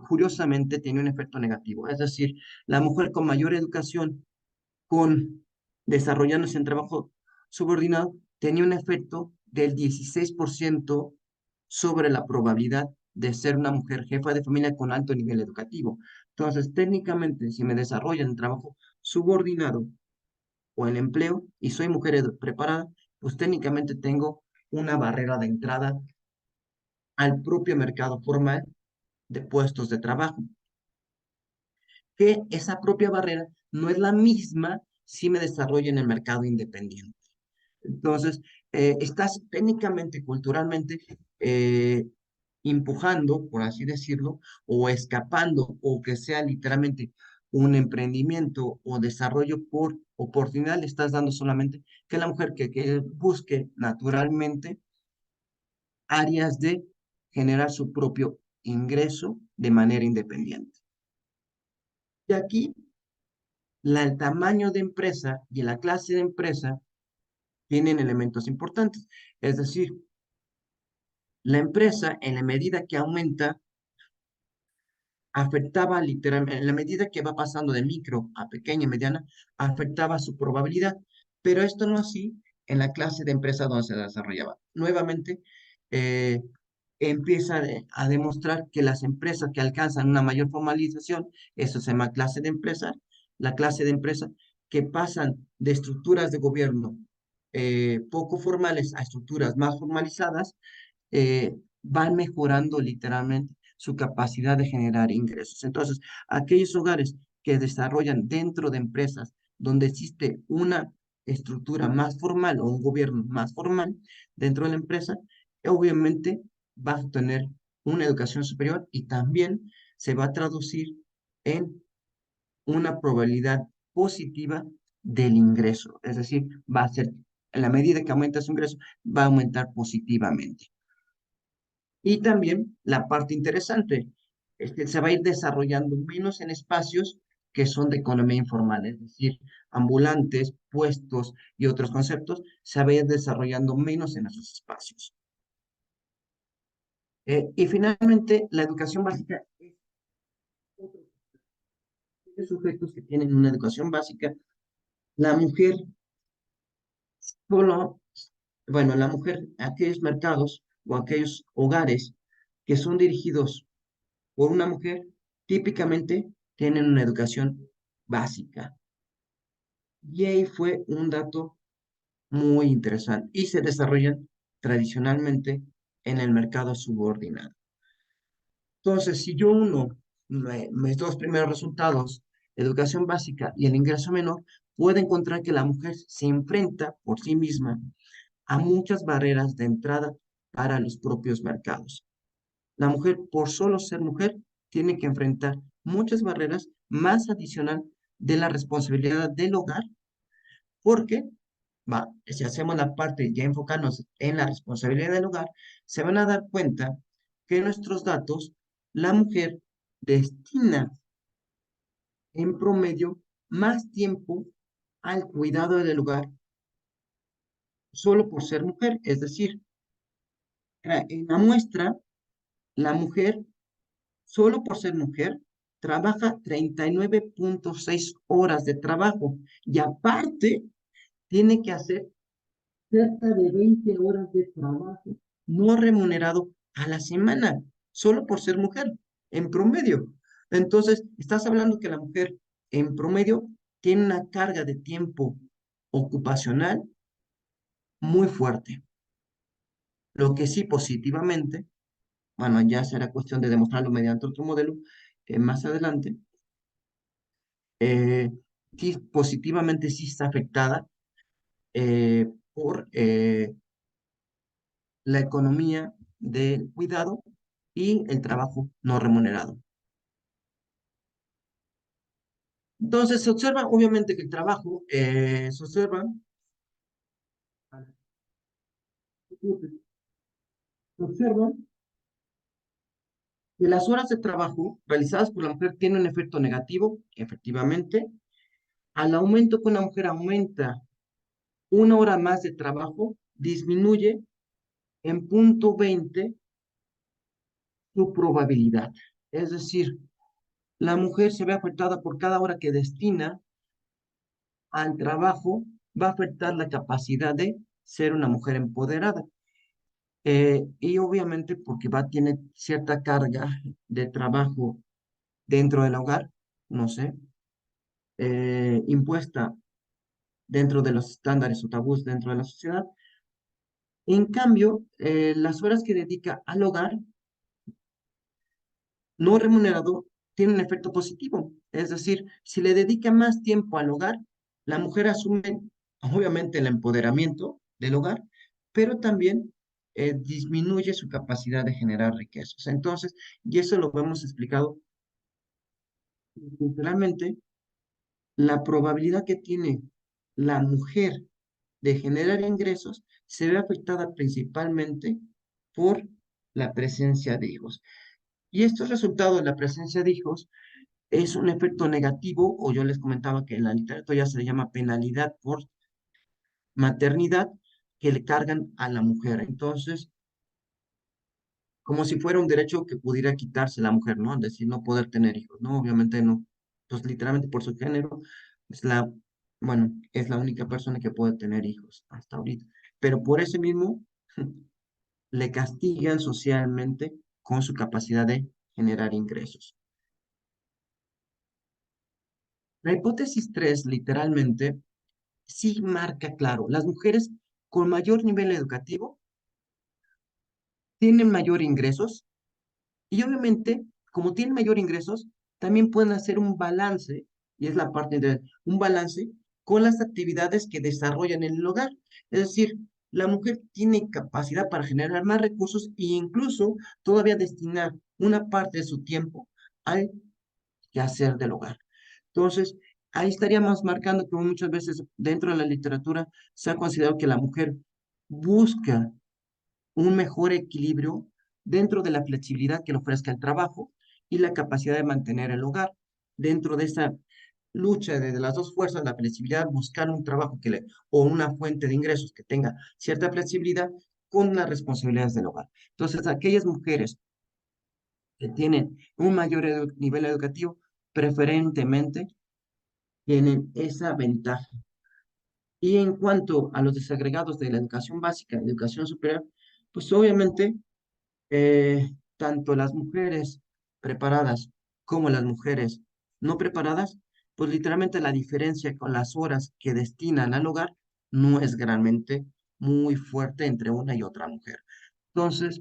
curiosamente tiene un efecto negativo. Es decir, la mujer con mayor educación, con desarrollándose en trabajo subordinado, tenía un efecto del 16% sobre la probabilidad de ser una mujer jefa de familia con alto nivel educativo. Entonces, técnicamente, si me desarrollo en trabajo subordinado o en empleo y soy mujer preparada, pues técnicamente tengo una barrera de entrada al propio mercado formal de puestos de trabajo, que esa propia barrera no es la misma si me desarrollo en el mercado independiente. Entonces, estás técnicamente, culturalmente, empujando, por así decirlo, o escapando, o que sea literalmente un emprendimiento o desarrollo por oportunidad, le estás dando solamente que la mujer que busque naturalmente áreas de generar su propio ingreso de manera independiente. Y aquí, el tamaño de empresa y la clase de empresa tienen elementos importantes. Es decir, la empresa, en la medida que aumenta, afectaba literalmente, en la medida que va pasando de micro a pequeña y mediana, afectaba su probabilidad. Pero esto no así en la clase de empresa donde se desarrollaba. Nuevamente, eh, empieza a demostrar que las empresas que alcanzan una mayor formalización, eso se llama clase de empresa, la clase de empresa que pasan de estructuras de gobierno poco formales a estructuras más formalizadas, van mejorando literalmente su capacidad de generar ingresos. Entonces, aquellos hogares que desarrollan dentro de empresas donde existe una estructura más formal o un gobierno más formal dentro de la empresa, obviamente va a tener una educación superior y también se va a traducir en una probabilidad positiva del ingreso. Es decir, va a ser, en la medida que aumenta su ingreso, va a aumentar positivamente. Y también la parte interesante es que se va a ir desarrollando menos en espacios que son de economía informal, es decir, ambulantes, puestos y otros conceptos, se va a ir desarrollando menos en esos espacios. Y finalmente, la educación básica es otro de sujetos que tienen una educación básica. La mujer solo, bueno, la mujer, aquellos mercados o aquellos hogares que son dirigidos por una mujer, típicamente tienen una educación básica. Y ahí fue un dato muy interesante y se desarrollan tradicionalmente en el mercado subordinado. Entonces, si yo uno mis dos primeros resultados, educación básica y el ingreso menor, puedo encontrar que la mujer se enfrenta por sí misma a muchas barreras de entrada para los propios mercados. La mujer, por solo ser mujer, tiene que enfrentar muchas barreras más adicional de la responsabilidad del hogar, porque si hacemos la parte ya enfocarnos en la responsabilidad del hogar, se van a dar cuenta que en nuestros datos, la mujer destina en promedio más tiempo al cuidado del hogar solo por ser mujer. Es decir, en la muestra, la mujer, solo por ser mujer, trabaja 39.6 horas de trabajo y aparte tiene que hacer cerca de 20 horas de trabajo no remunerado a la semana, solo por ser mujer, en promedio. Entonces, estás hablando que la mujer en promedio tiene una carga de tiempo ocupacional muy fuerte. Lo que sí positivamente, bueno, ya será cuestión de demostrarlo mediante otro modelo más adelante, sí, positivamente sí está afectada por la economía del cuidado y el trabajo no remunerado. Entonces se observa obviamente que el trabajo se observa que las horas de trabajo realizadas por la mujer tienen un efecto negativo, efectivamente. Al aumento que una mujer aumenta una hora más de trabajo, disminuye en 0.20 su probabilidad. Es decir, la mujer se ve afectada por cada hora que destina al trabajo, va a afectar la capacidad de ser una mujer empoderada. Y obviamente porque tiene cierta carga de trabajo dentro del hogar, no sé, impuesta dentro de los estándares o tabús dentro de la sociedad. En cambio, las horas que dedica al hogar no remunerado tiene un efecto positivo. Es decir, si le dedica más tiempo al hogar, la mujer asume, obviamente, el empoderamiento del hogar, pero también disminuye su capacidad de generar riquezas. Entonces, y eso lo hemos explicado literalmente, la probabilidad que tiene la mujer de generar ingresos se ve afectada principalmente por la presencia de hijos. Y estos resultados de la presencia de hijos es un efecto negativo, o yo les comentaba que en la literatura ya se le llama penalidad por maternidad, que le cargan a la mujer. Entonces, como si fuera un derecho que pudiera quitarse la mujer, ¿no? Es decir, no poder tener hijos, ¿no? Obviamente no. Pues literalmente por su género, es bueno, es la única persona que puede tener hijos hasta ahorita. Pero por ese mismo, le castigan socialmente con su capacidad de generar ingresos. La hipótesis 3 literalmente, sí marca claro, las mujeres con mayor nivel educativo tienen mayor ingresos y obviamente, como tienen mayor ingresos, también pueden hacer un balance, y es la parte de un balance con las actividades que desarrollan en el hogar. Es decir, la mujer tiene capacidad para generar más recursos e incluso todavía destinar una parte de su tiempo al quehacer del hogar. Entonces, ahí estaríamos marcando que muchas veces dentro de la literatura se ha considerado que la mujer busca un mejor equilibrio dentro de la flexibilidad que le ofrezca el trabajo y la capacidad de mantener el hogar. Dentro de esa lucha de las dos fuerzas, la flexibilidad, buscar un trabajo o una fuente de ingresos que tenga cierta flexibilidad con las responsabilidades del hogar. Entonces, aquellas mujeres que tienen un mayor nivel educativo, preferentemente tienen esa ventaja. Y en cuanto a los desagregados de la educación básica y educación superior, pues obviamente tanto las mujeres preparadas como las mujeres no preparadas, pues literalmente la diferencia con las horas que destinan al hogar no es realmente muy fuerte entre una y otra mujer. Entonces,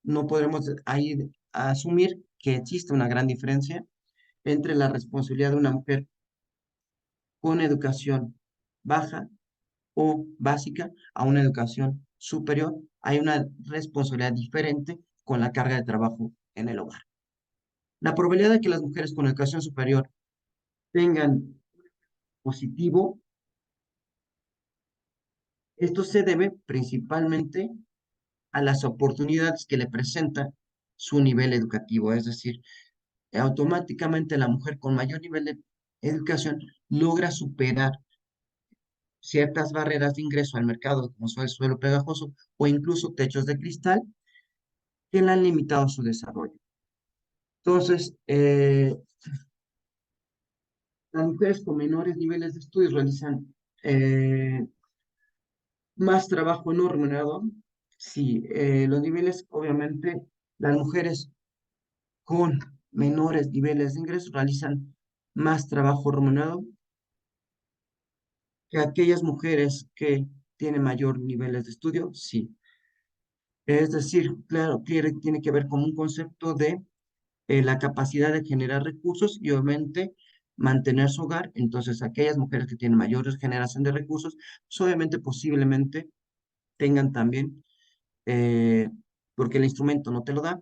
no podremos ahí asumir que existe una gran diferencia entre la responsabilidad de una mujer con educación baja o básica a una educación superior. Hay una responsabilidad diferente con la carga de trabajo en el hogar. La probabilidad de que las mujeres con educación superior tengan positivo, esto se debe principalmente a las oportunidades que le presenta su nivel educativo, es decir, automáticamente la mujer con mayor nivel de educación logra superar ciertas barreras de ingreso al mercado, como son el suelo pegajoso o incluso techos de cristal, que le han limitado su desarrollo. Entonces, las mujeres con menores niveles de estudios realizan más trabajo no remunerado. Sí, los niveles, obviamente, las mujeres con menores niveles de ingresos realizan más trabajo remunerado que aquellas mujeres que tienen mayor niveles de estudio, sí. Es decir, claro, tiene que ver con un concepto de la capacidad de generar recursos y obviamente mantener su hogar. Entonces, aquellas mujeres que tienen mayor generación de recursos, pues obviamente posiblemente tengan también, porque el instrumento no te lo da,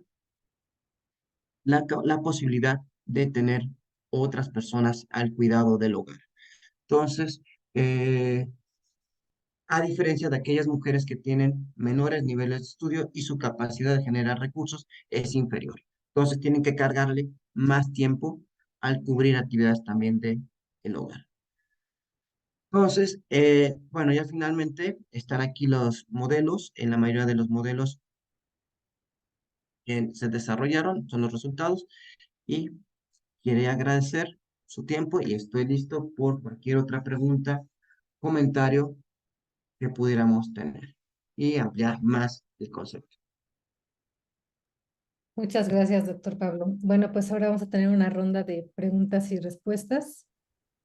la posibilidad de tener otras personas al cuidado del hogar. Entonces, a diferencia de aquellas mujeres que tienen menores niveles de estudio y su capacidad de generar recursos es inferior. Entonces tienen que cargarle más tiempo al cubrir actividades también de el hogar. Entonces, bueno, ya finalmente están aquí los modelos. En la mayoría de los modelos que se desarrollaron, son los resultados, y quería agradecer su tiempo y estoy listo por cualquier otra pregunta, comentario que pudiéramos tener y ampliar más el concepto. Muchas gracias, doctor Pablo. Bueno, pues ahora vamos a tener una ronda de preguntas y respuestas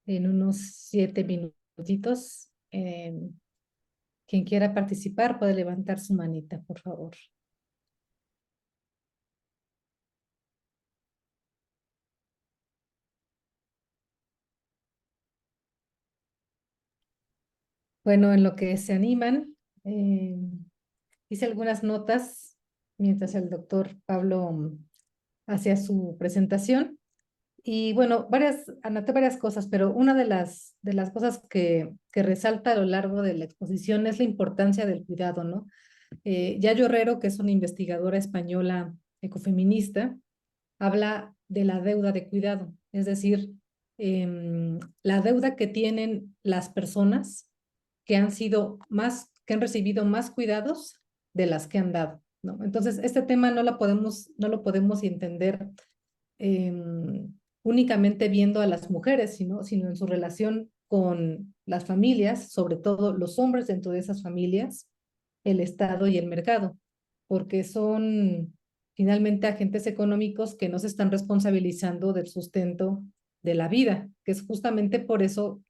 en unos 7 minutitos. Quien quiera participar puede levantar su manita, por favor. Bueno, en lo que se animan, hice algunas notas mientras el doctor Pablo hacía su presentación. Y bueno, anoté varias cosas, pero una de las cosas que resalta a lo largo de la exposición es la importancia del cuidado, ¿no? Yayo Herrero, que es una investigadora española ecofeminista, habla de la deuda de cuidado, es decir, la deuda que tienen las personas que que han recibido más cuidados de las que han dado, ¿no? Entonces, este tema no lo podemos entender únicamente viendo a las mujeres, sino en su relación con las familias, sobre todo los hombres dentro de esas familias, el Estado y el mercado, porque son finalmente agentes económicos que no se están responsabilizando del sustento de la vida, que es justamente por eso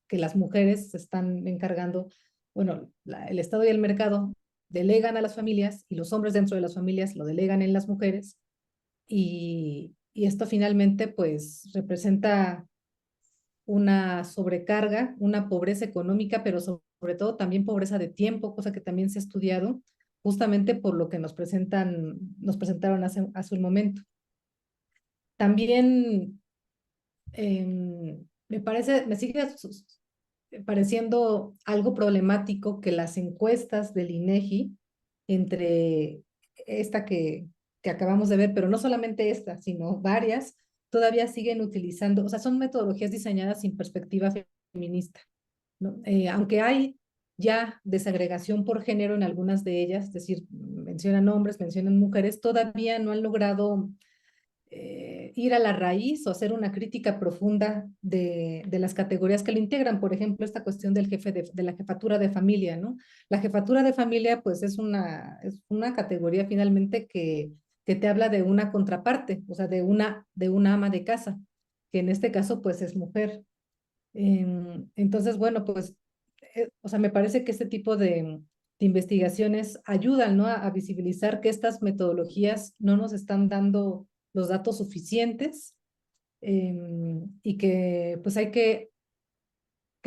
que las mujeres se están encargando, bueno, el Estado y el mercado delegan a las familias y los hombres dentro de las familias lo delegan en las mujeres y esto finalmente pues representa una sobrecarga, una pobreza económica, pero sobre todo también pobreza de tiempo, cosa que también se ha estudiado justamente por lo que nos presentaron hace un momento. También me sigue pareciendo algo problemático que las encuestas del INEGI, entre esta que acabamos de ver, pero no solamente esta, sino varias, todavía siguen utilizando, o sea, son metodologías diseñadas sin perspectiva feminista, ¿no? Aunque hay ya desagregación por género en algunas de ellas, es decir, mencionan hombres, mencionan mujeres, todavía no han logrado ir a la raíz o hacer una crítica profunda de las categorías que lo integran. Por ejemplo, esta cuestión del jefe de la jefatura de familia, ¿no? La jefatura de familia, pues es una categoría finalmente que te habla de una contraparte, o sea, de una ama de casa, que en este caso, pues es mujer. Entonces, bueno, pues, o sea, me parece que este tipo de investigaciones ayudan, ¿no? A visibilizar que estas metodologías no nos están dando los datos suficientes y que pues que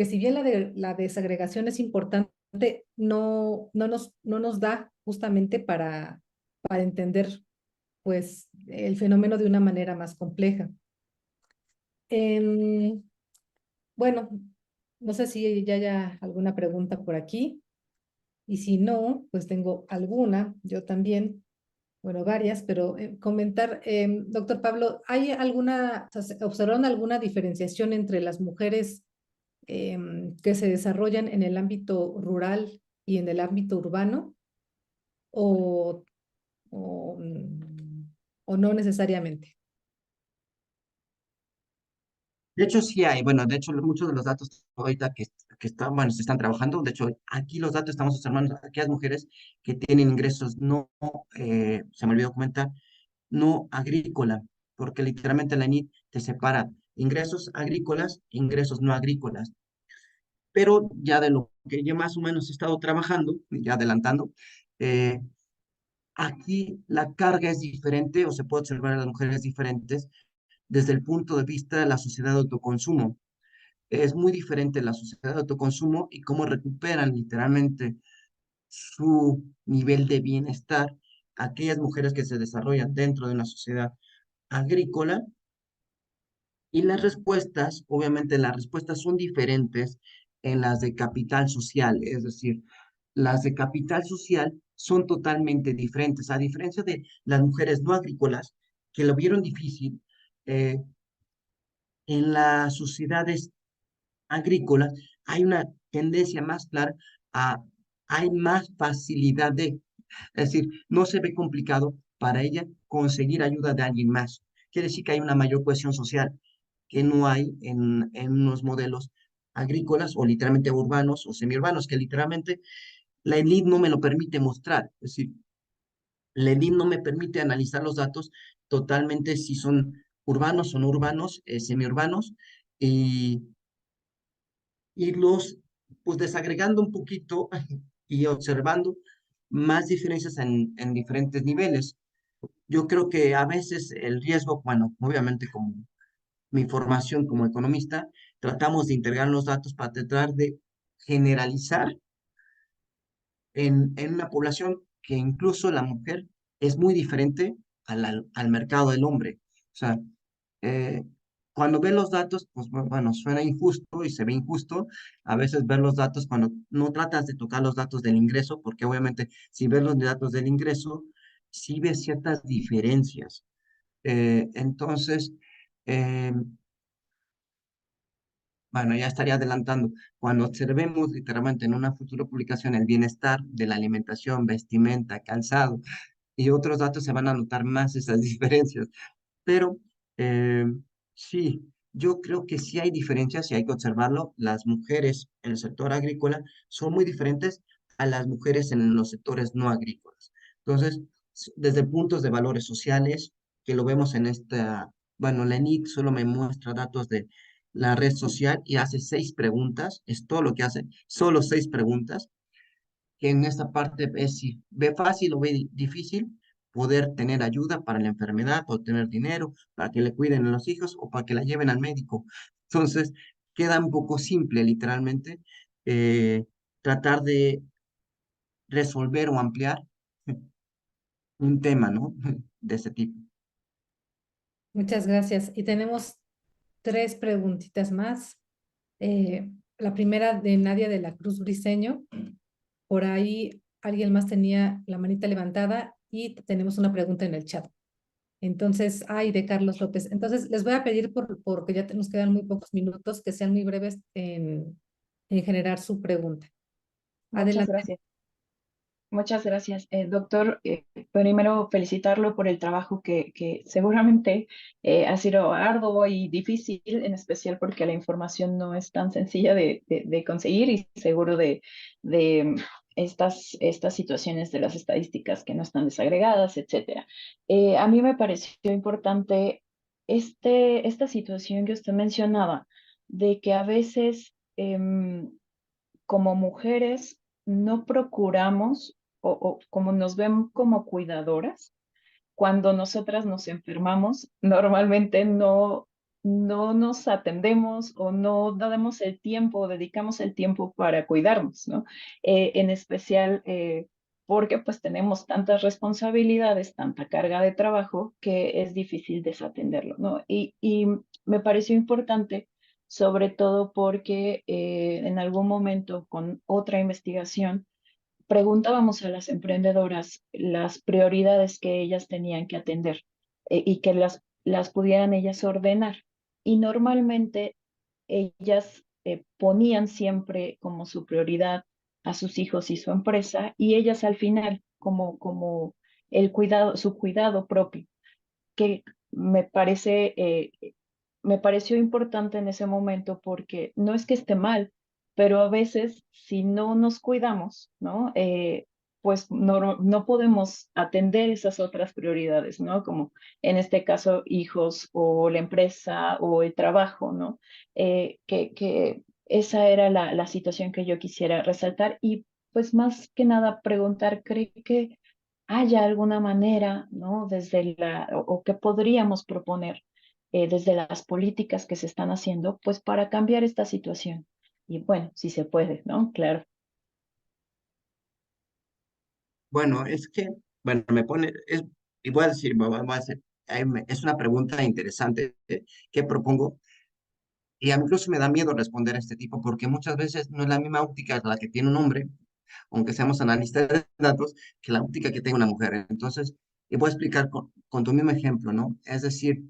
si bien la desagregación es importante, no nos da justamente para entender pues el fenómeno de una manera más compleja. Bueno, no sé si ya haya alguna pregunta por aquí y si no, pues tengo alguna, yo también. Bueno, varias, pero comentar, doctor Pablo, o sea, observaron alguna diferenciación entre las mujeres que se desarrollan en el ámbito rural y en el ámbito urbano o, o, o no necesariamente? De hecho, sí hay, bueno, de hecho, muchos de los datos ahorita que están, bueno, se están trabajando, de hecho, aquí los datos estamos observando a aquellas mujeres que tienen ingresos no, se me olvidó comentar, no agrícola, porque literalmente la NIT te separa ingresos agrícolas e ingresos no agrícolas. Pero ya de lo que yo más o menos he estado trabajando, ya adelantando, eh, aquí la carga es diferente o se puede observar a las mujeres diferentes desde el punto de vista de la sociedad de autoconsumo. Es muy diferente la sociedad de autoconsumo y cómo recuperan literalmente su nivel de bienestar aquellas mujeres que se desarrollan dentro de una sociedad agrícola. Y las respuestas, obviamente las respuestas son diferentes en las de capital social, es decir, las de capital social son totalmente diferentes, a diferencia de las mujeres no agrícolas, que lo vieron difícil, eh, en las sociedades agrícolas hay una tendencia más clara a, hay más facilidad de, es decir, no se ve complicado para ella conseguir ayuda de alguien más. Quiere decir que hay una mayor cohesión social que no hay en unos modelos agrícolas o literalmente urbanos o semiurbanos, que literalmente la elite no me lo permite mostrar. Es decir, la elite no me permite analizar los datos totalmente si son urbanos o no urbanos, semiurbanos, y irlos pues desagregando un poquito y observando más diferencias en diferentes niveles. Yo creo que a veces el riesgo, bueno, obviamente como mi formación como economista, tratamos de integrar los datos para tratar de generalizar en una población que incluso la mujer es muy diferente al mercado del hombre. O sea, eh, cuando ven los datos, pues bueno, suena injusto y se ve injusto a veces ver los datos cuando no tratas de tocar los datos del ingreso, porque obviamente si ves los datos del ingreso, sí ves ciertas diferencias. Entonces, eh, bueno, ya estaría adelantando. Cuando observemos literalmente en una futura publicación el bienestar de la alimentación, vestimenta, calzado y otros datos, se van a notar más esas diferencias. Pero eh, sí, yo creo que sí hay diferencias y hay que observarlo. Las mujeres en el sector agrícola son muy diferentes a las mujeres en los sectores no agrícolas. Entonces, desde puntos de valores sociales, que lo vemos en esta, bueno, la ENIC solo me muestra datos de la red social y hace 6 preguntas, es todo lo que hace, solo 6 preguntas, que en esta parte es si ve fácil o ve difícil poder tener ayuda para la enfermedad, o tener dinero, para que le cuiden a los hijos o para que la lleven al médico. Entonces, queda un poco simple, literalmente, eh, tratar de resolver o ampliar un tema, ¿no? De ese tipo. Muchas gracias. Y tenemos tres preguntitas más. La primera de Nadia de la Cruz Briceño. Por ahí alguien más tenía la manita levantada y tenemos una pregunta en el chat. Entonces, de Carlos López. Entonces, les voy a pedir, porque ya nos quedan muy pocos minutos, que sean muy breves en generar su pregunta. Muchas Adelante. gracias. Muchas gracias, doctor. Primero, felicitarlo por el trabajo que seguramente ha sido arduo y difícil, en especial porque la información no es tan sencilla de conseguir y seguro de estas situaciones de las estadísticas que no están desagregadas, etcétera. A mí me pareció importante esta situación que usted mencionaba, de que a veces como mujeres no procuramos o como nos ven como cuidadoras, cuando nosotras nos enfermamos, normalmente no nos atendemos o no damos el tiempo, dedicamos el tiempo para cuidarnos, ¿no? En especial porque pues tenemos tantas responsabilidades, tanta carga de trabajo que es difícil desatenderlo, ¿no? Y me pareció importante, sobre todo porque en algún momento con otra investigación, preguntábamos a las emprendedoras las prioridades que ellas tenían que atender y que las pudieran ellas ordenar. Y normalmente ellas ponían siempre como su prioridad a sus hijos y su empresa, y ellas al final como el cuidado, su cuidado propio, que me parece me pareció importante en ese momento porque no es que esté mal, pero a veces si no nos cuidamos, ¿no? Pues no podemos atender esas otras prioridades, ¿no? Como en este caso hijos o la empresa o el trabajo, ¿no? Que esa era la situación que yo quisiera resaltar y pues más que nada preguntar, ¿cree que haya alguna manera, ¿no? O que podríamos proponer desde las políticas que se están haciendo, pues para cambiar esta situación? Y bueno, si se puede, ¿no? Claro. Bueno, es que, bueno, me pone, y voy a decir, voy a hacer, es una pregunta interesante que propongo, y a mí incluso me da miedo responder a este tipo, porque muchas veces no es la misma óptica la que tiene un hombre, aunque seamos analistas de datos, que la óptica que tiene una mujer. Entonces, y voy a explicar con tu mismo ejemplo, ¿no? Es decir,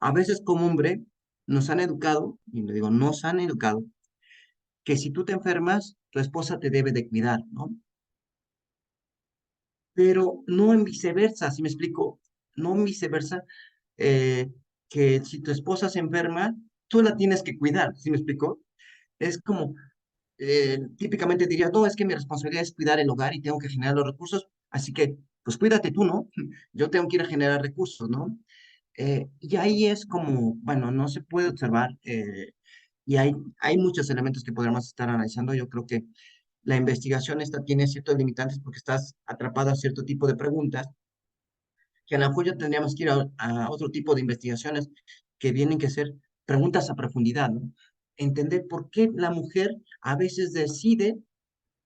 a veces como hombre nos han educado, y le digo, nos han educado, que si tú te enfermas, tu esposa te debe de cuidar, ¿no? pero no en viceversa, ¿sí me explico? No en viceversa, eh, que si tu esposa se enferma, tú la tienes que cuidar, ¿sí me explico? Es como, típicamente diría, no, es que mi responsabilidad es cuidar el hogar y tengo que generar los recursos, así que, pues cuídate tú, ¿no? Yo tengo que ir a generar recursos, ¿no? Y ahí es como, bueno, no se puede observar, y hay muchos elementos que podríamos estar analizando. Yo creo que la investigación esta tiene ciertos limitantes porque estás atrapado a cierto tipo de preguntas, que a lo mejor ya tendríamos que ir a otro tipo de investigaciones que vienen que ser preguntas a profundidad, ¿no? Entender por qué la mujer a veces decide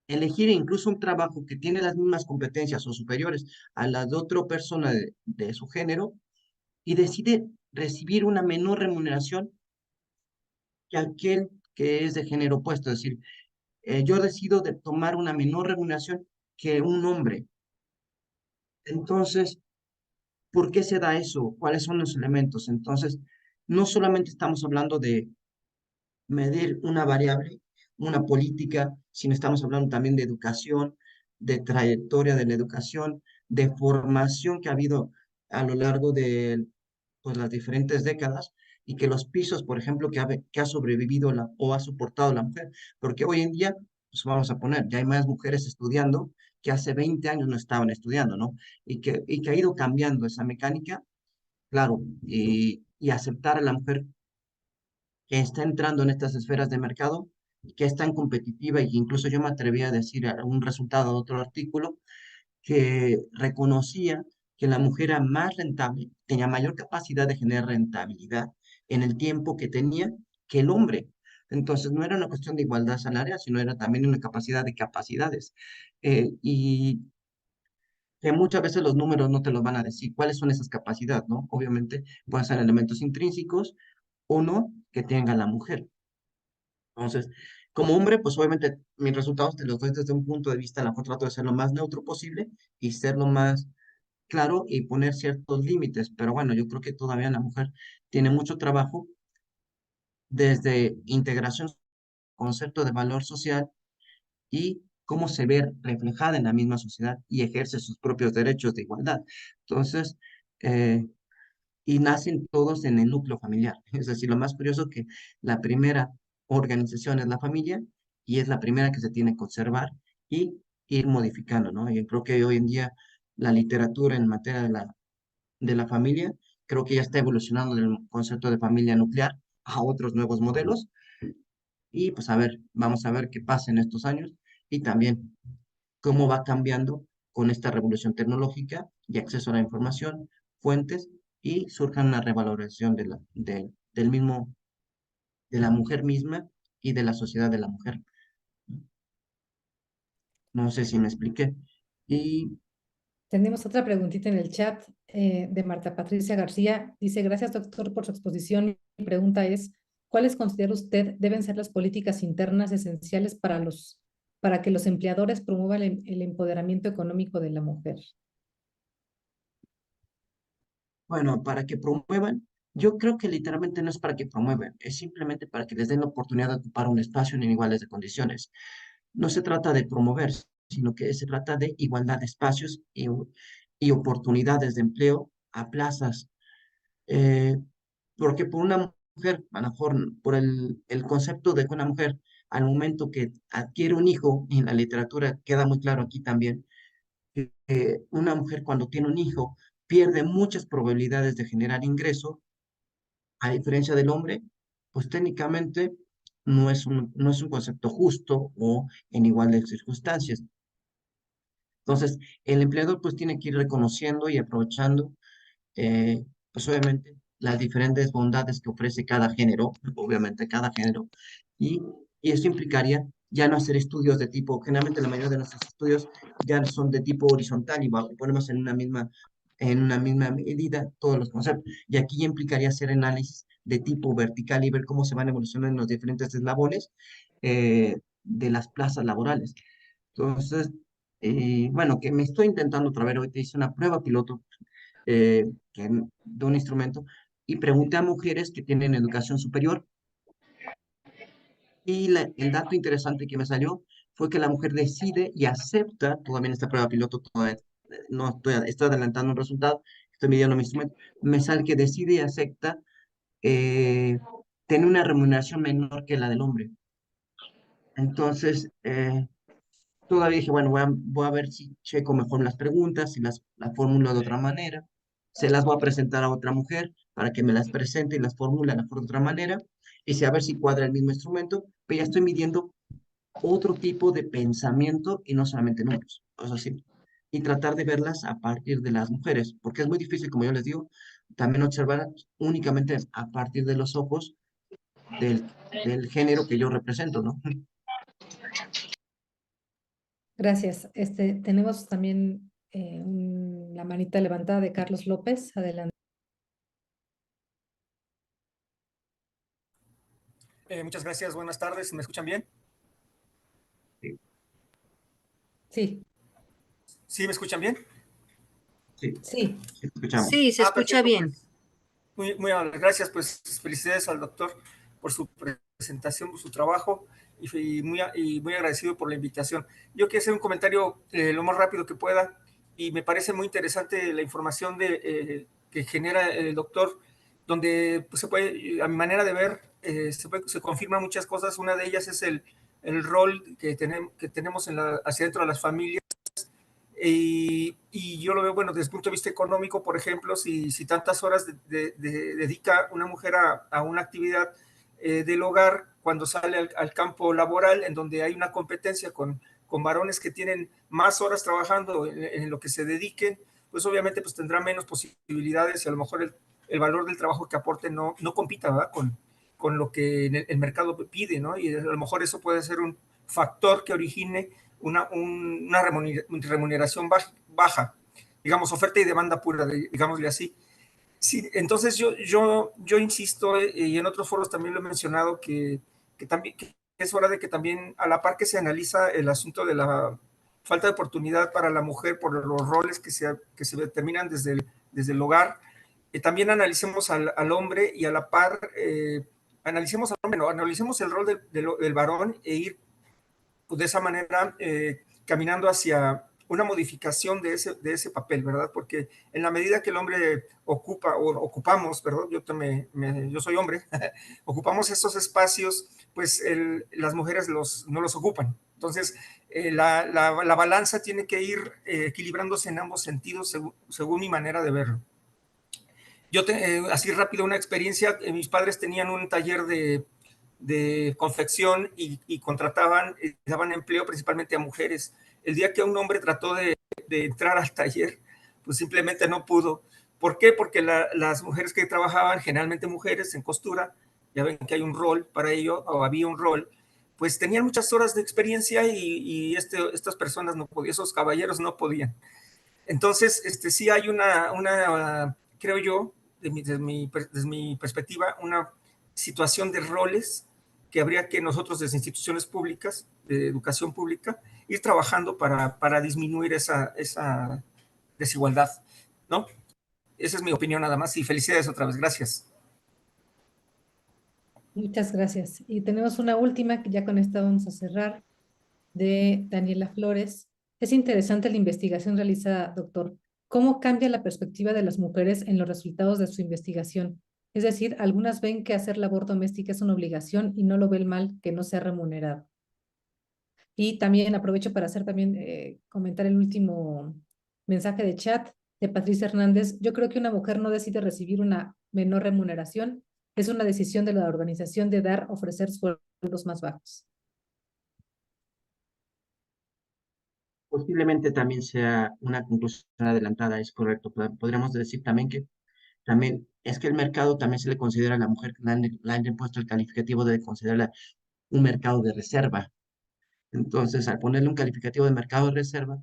elegir incluso un trabajo que tiene las mismas competencias o superiores a las de otra persona de su género y decide recibir una menor remuneración que aquel que es de género opuesto. Es decir, yo decido de tomar una menor remuneración que un hombre. Entonces, ¿por qué se da eso? ¿Cuáles son los elementos? Entonces, no solamente estamos hablando de medir una variable, una política, sino estamos hablando también de educación, de trayectoria de la educación, de formación que ha habido a lo largo de pues, las diferentes décadas y que los pisos, por ejemplo, que ha sobrevivido o ha soportado la mujer, porque hoy en día, pues vamos a poner, ya hay más mujeres estudiando que hace 20 años no estaban estudiando, ¿no? Y que ha ido cambiando esa mecánica, claro, y aceptar a la mujer que está entrando en estas esferas de mercado, que es tan competitiva y que incluso yo me atreví a decir un resultado de otro artículo que reconocía que la mujer era más rentable, tenía mayor capacidad de generar rentabilidad en el tiempo que tenía que el hombre. Entonces no era una cuestión de igualdad salarial, sino era también una capacidad de capacidades. Y que muchas veces los números no te los van a decir cuáles son esas capacidades, ¿no? Obviamente pueden ser elementos intrínsecos o no que tenga la mujer. Entonces, como hombre, pues obviamente mis resultados te los doy desde un punto de vista, la mejor trato de ser lo más neutro posible y ser lo más claro y poner ciertos límites. Pero bueno, yo creo que todavía la mujer tiene mucho trabajo desde integración, concepto de valor social y cómo se ve reflejada en la misma sociedad y ejerce sus propios derechos de igualdad. Entonces, eh, y nacen todos en el núcleo familiar. Es decir, lo más curioso que la primera organización es la familia y es la primera que se tiene que conservar y ir modificando, ¿no? Y creo que hoy en día la literatura en materia de la familia, creo que ya está evolucionando del concepto de familia nuclear a otros nuevos modelos y pues a ver, vamos a ver qué pasa en estos años y también cómo va cambiando con esta revolución tecnológica y acceso a la información, fuentes, y surja una revalorización del mismo, de la mujer misma y de la sociedad de la mujer. No sé si me expliqué. Y Tenemos otra preguntita en el chat de Marta Patricia García. Dice, gracias doctor por su exposición. Mi pregunta es, ¿cuáles considera usted deben ser las políticas internas esenciales para que los empleadores promuevan el empoderamiento económico de la mujer? bueno, para que promuevan, yo creo que literalmente no es para que promuevan, es simplemente para que les den la oportunidad de ocupar un espacio en iguales de condiciones. No se trata de promover, sino que se trata de igualdad de espacios y oportunidades de empleo a plazas. Eh, Porque por una mujer, a lo mejor por el concepto de que una mujer al momento que adquiere un hijo, y en la literatura queda muy claro aquí también, que una mujer cuando tiene un hijo pierde muchas probabilidades de generar ingreso, a diferencia del hombre, pues técnicamente no es un concepto justo o en igual de circunstancias. Entonces, el empleador pues tiene que ir reconociendo y aprovechando pues obviamente las diferentes bondades que ofrece cada género, obviamente cada género, y, y eso implicaría ya no hacer estudios de tipo, generalmente la mayoría de nuestros estudios ya son de tipo horizontal y ponemos en una misma medida todos los conceptos, y aquí ya implicaría hacer análisis de tipo vertical y ver cómo se van evolucionando los diferentes eslabones de las plazas laborales. Entonces, bueno, que me estoy intentando otra vez, hoy te hice una prueba piloto de un instrumento y pregunté a mujeres que tienen educación superior y el dato interesante que me salió fue que la mujer decide y acepta, todavía en esta prueba piloto todavía no estoy adelantando un resultado, estoy midiendo mi instrumento, me sale que decide y acepta tener una remuneración menor que la del hombre. Entonces, todavía dije, bueno, voy a ver si checo mejor las preguntas, si las formulo de otra manera. Se las voy a presentar a otra mujer para que me las presente y las formule de otra manera. Y si a ver si cuadra el mismo instrumento, pero ya estoy midiendo otro tipo de pensamiento y no solamente números. O sea, sí, y tratar de verlas a partir de las mujeres, porque es muy difícil, como yo les digo, también observar únicamente a partir de los ojos del género que yo represento, ¿no? Gracias. Tenemos también la manita levantada de Carlos López. Adelante. Muchas gracias, buenas tardes, ¿me escuchan bien? Sí, Sí, ¿Sí me escuchan bien? sí, sí. sí, escuchamos. Sí, se escucha Perfecto, bien. pues, muy amable, gracias, pues felicidades al doctor por su presentación, por su trabajo y muy agradecido por la invitación. Yo quiero hacer un comentario lo más rápido que pueda y me parece muy interesante la información que genera el doctor, donde pues, se puede, a mi manera de ver, se confirman muchas cosas. Una de ellas es el rol que tenemos hacia dentro de las familias. Y yo lo veo, bueno, desde el punto de vista económico, por ejemplo, si tantas horas dedica una mujer a una actividad del hogar, cuando sale al campo laboral, en donde hay una competencia con varones que tienen más horas trabajando en lo que se dediquen, pues obviamente pues tendrá menos posibilidades y a lo mejor el valor del trabajo que aporte no compita, ¿verdad? Con lo que el mercado pide, ¿no? Y a lo mejor eso puede ser un factor que origine una remuneración baja, digamos, oferta y demanda pura, digámosle así. Sí, entonces yo insisto, y en otros foros también lo he mencionado, también que es hora de que también, a la par que se analiza el asunto de la falta de oportunidad para la mujer por los roles que se determinan desde el hogar, también analicemos al hombre y a la par analicemos al hombre, no, analicemos el rol del varón e ir de esa manera caminando hacia una modificación de ese papel, ¿verdad? Porque en la medida que el hombre ocupamos, perdón, yo soy hombre, ocupamos estos espacios, pues las mujeres no los ocupan. Entonces, la balanza tiene que ir equilibrándose en ambos sentidos según mi manera de verlo. Así rápido, una experiencia, mis padres tenían un taller de confección y contrataban, daban empleo principalmente a mujeres. El día que un hombre trató de entrar al taller, pues simplemente no pudo. ¿Por qué? Porque las mujeres que trabajaban, generalmente mujeres en costura, ya ven que hay un rol para ello, o había un rol, pues tenían muchas horas de experiencia y estas personas no podían, esos caballeros no podían. Entonces, sí hay creo yo, desde mi perspectiva, una situación de roles que habría que nosotros desde instituciones públicas, de educación pública, ir trabajando para disminuir esa desigualdad, ¿no? Esa es mi opinión nada más y felicidades otra vez, gracias. Muchas gracias. Y tenemos una última, que ya con esta vamos a cerrar, de Daniela Flores. Es interesante la investigación realizada, doctor. ¿Cómo cambia la perspectiva de las mujeres en los resultados de su investigación? Es decir, algunas ven que hacer labor doméstica es una obligación y no lo ven mal que no sea remunerado. Y también aprovecho para hacer también, comentar el último mensaje de chat de Patricia Hernández. Yo creo que una mujer no decide recibir una menor remuneración, es una decisión de la organización de ofrecer sueldos más bajos. Posiblemente también sea una conclusión adelantada, es correcto. Podríamos decir también que también es que el mercado también se le considera a la mujer, le han impuesto el calificativo de considerarla un mercado de reserva. Entonces, al ponerle un calificativo de mercado de reserva,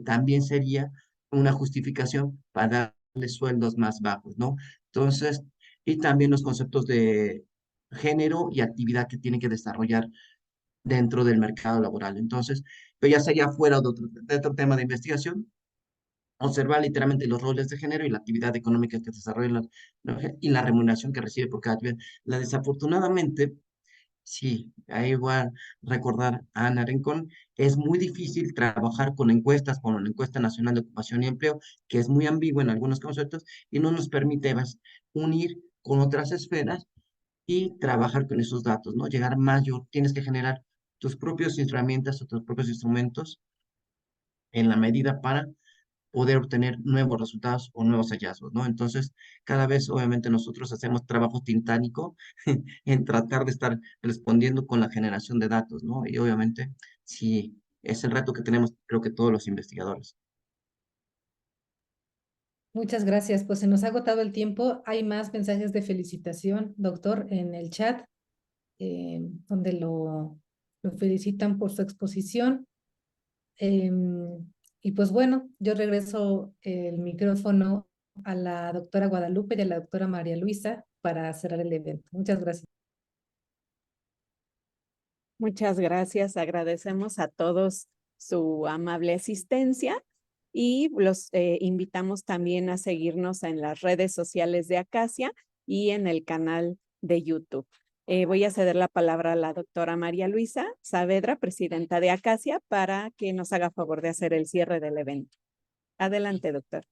también sería una justificación para darle sueldos más bajos, ¿no? Entonces, y también los conceptos de género y actividad que tienen que desarrollar dentro del mercado laboral. Entonces, pero ya sería fuera de otro tema de investigación, observar literalmente los roles de género y la actividad económica que desarrollan y la remuneración que recibe por cada actividad. Desafortunadamente, Sí, ahí voy a recordar a Ana Rincón. Es muy difícil trabajar con encuestas, como la encuesta nacional de ocupación y empleo, que es muy ambigua en algunos conceptos y no nos permite unir con otras esferas y trabajar con esos datos, ¿no? Llegar mayor, tienes que generar tus propias herramientas o tus propios instrumentos en la medida para poder obtener nuevos resultados o nuevos hallazgos, ¿no? Entonces, cada vez obviamente nosotros hacemos trabajo titánico en tratar de estar respondiendo con la generación de datos, ¿no? Y obviamente, sí, es el reto que tenemos, creo que todos los investigadores. Muchas gracias. Pues se nos ha agotado el tiempo. Hay más mensajes de felicitación, doctor, en el chat, donde lo felicitan por su exposición. Y pues bueno, yo regreso el micrófono a la doctora Guadalupe y a la doctora María Luisa para cerrar el evento. Muchas gracias. Muchas gracias. Agradecemos a todos su amable asistencia y los invitamos también a seguirnos en las redes sociales de Acacia y en el canal de YouTube. Voy a ceder la palabra a la doctora María Luisa Saavedra, presidenta de Acacia, para que nos haga favor de hacer el cierre del evento. Adelante, doctor.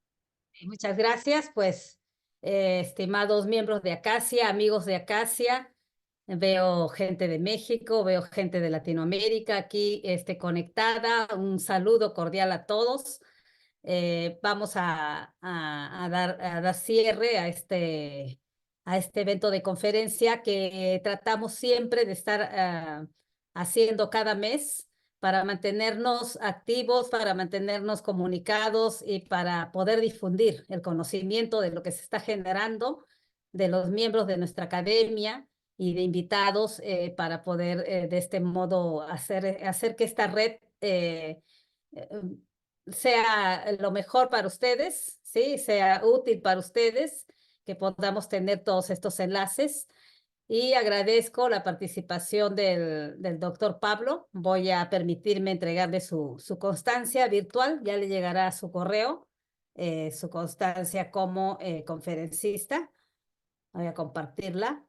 Muchas gracias, pues, estimados miembros de Acacia, amigos de Acacia. Veo gente de México, veo gente de Latinoamérica aquí conectada. Un saludo cordial a todos. Vamos a dar cierre a este evento de conferencia que tratamos siempre de estar haciendo cada mes para mantenernos activos, para mantenernos comunicados y para poder difundir el conocimiento de lo que se está generando de los miembros de nuestra academia y de invitados para poder de este modo hacer que esta red sea lo mejor para ustedes, ¿sí? Sea útil para ustedes, que podamos tener todos estos enlaces. Y agradezco la participación del doctor Pablo. Voy a permitirme entregarle su constancia virtual, ya le llegará a su correo, su constancia como conferencista. Voy a compartirla.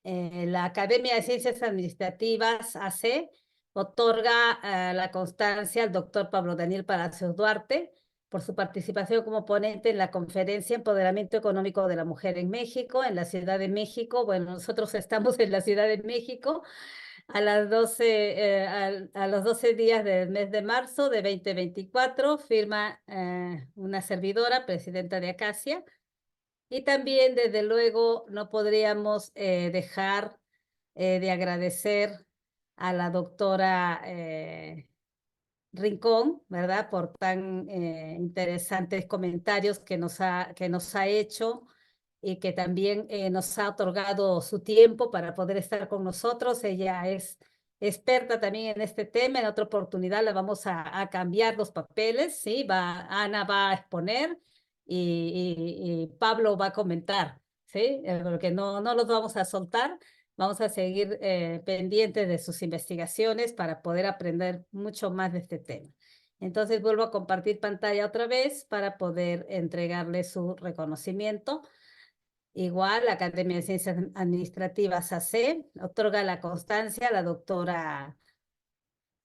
La Academia de Ciencias Administrativas, AC, otorga la constancia al doctor Pablo Daniel Palacios Duarte por su participación como ponente en la conferencia Empoderamiento Económico de la Mujer en México, en la Ciudad de México. Bueno, nosotros estamos en la Ciudad de México a los 12 días del mes de marzo de 2024. Firma una servidora, presidenta de Acacia. Y también, desde luego, no podríamos dejar de agradecer a la doctora Rincón, ¿verdad? Por tan interesantes comentarios que nos ha hecho y que también nos ha otorgado su tiempo para poder estar con nosotros. Ella es experta también en este tema. En otra oportunidad la vamos a cambiar los papeles, ¿sí? Ana va a exponer y Pablo va a comentar, ¿sí? Porque no los vamos a soltar. Vamos a seguir pendientes de sus investigaciones para poder aprender mucho más de este tema. Entonces vuelvo a compartir pantalla otra vez para poder entregarle su reconocimiento. Igual, la Academia de Ciencias Administrativas AC otorga la constancia a la doctora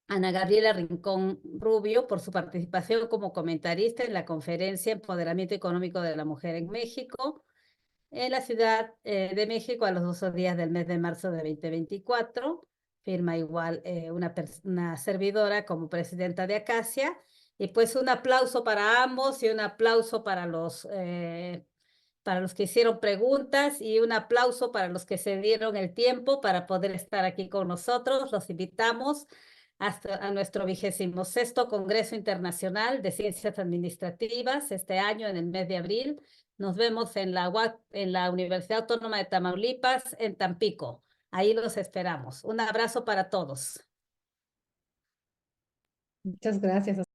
Ana Gabriela Rincón Rubio por su participación como comentarista en la conferencia Empoderamiento Económico de la Mujer en México, en la Ciudad de México a los 12 días del mes de marzo de 2024. Firma igual una servidora como presidenta de Acacia. Y pues un aplauso para ambos y un aplauso para los que hicieron preguntas y un aplauso para los que se dieron el tiempo para poder estar aquí con nosotros. Los invitamos a nuestro 26º Congreso Internacional de Ciencias Administrativas este año en el mes de abril. Nos vemos en la Universidad Autónoma de Tamaulipas, en Tampico. Ahí los esperamos. Un abrazo para todos. Muchas gracias.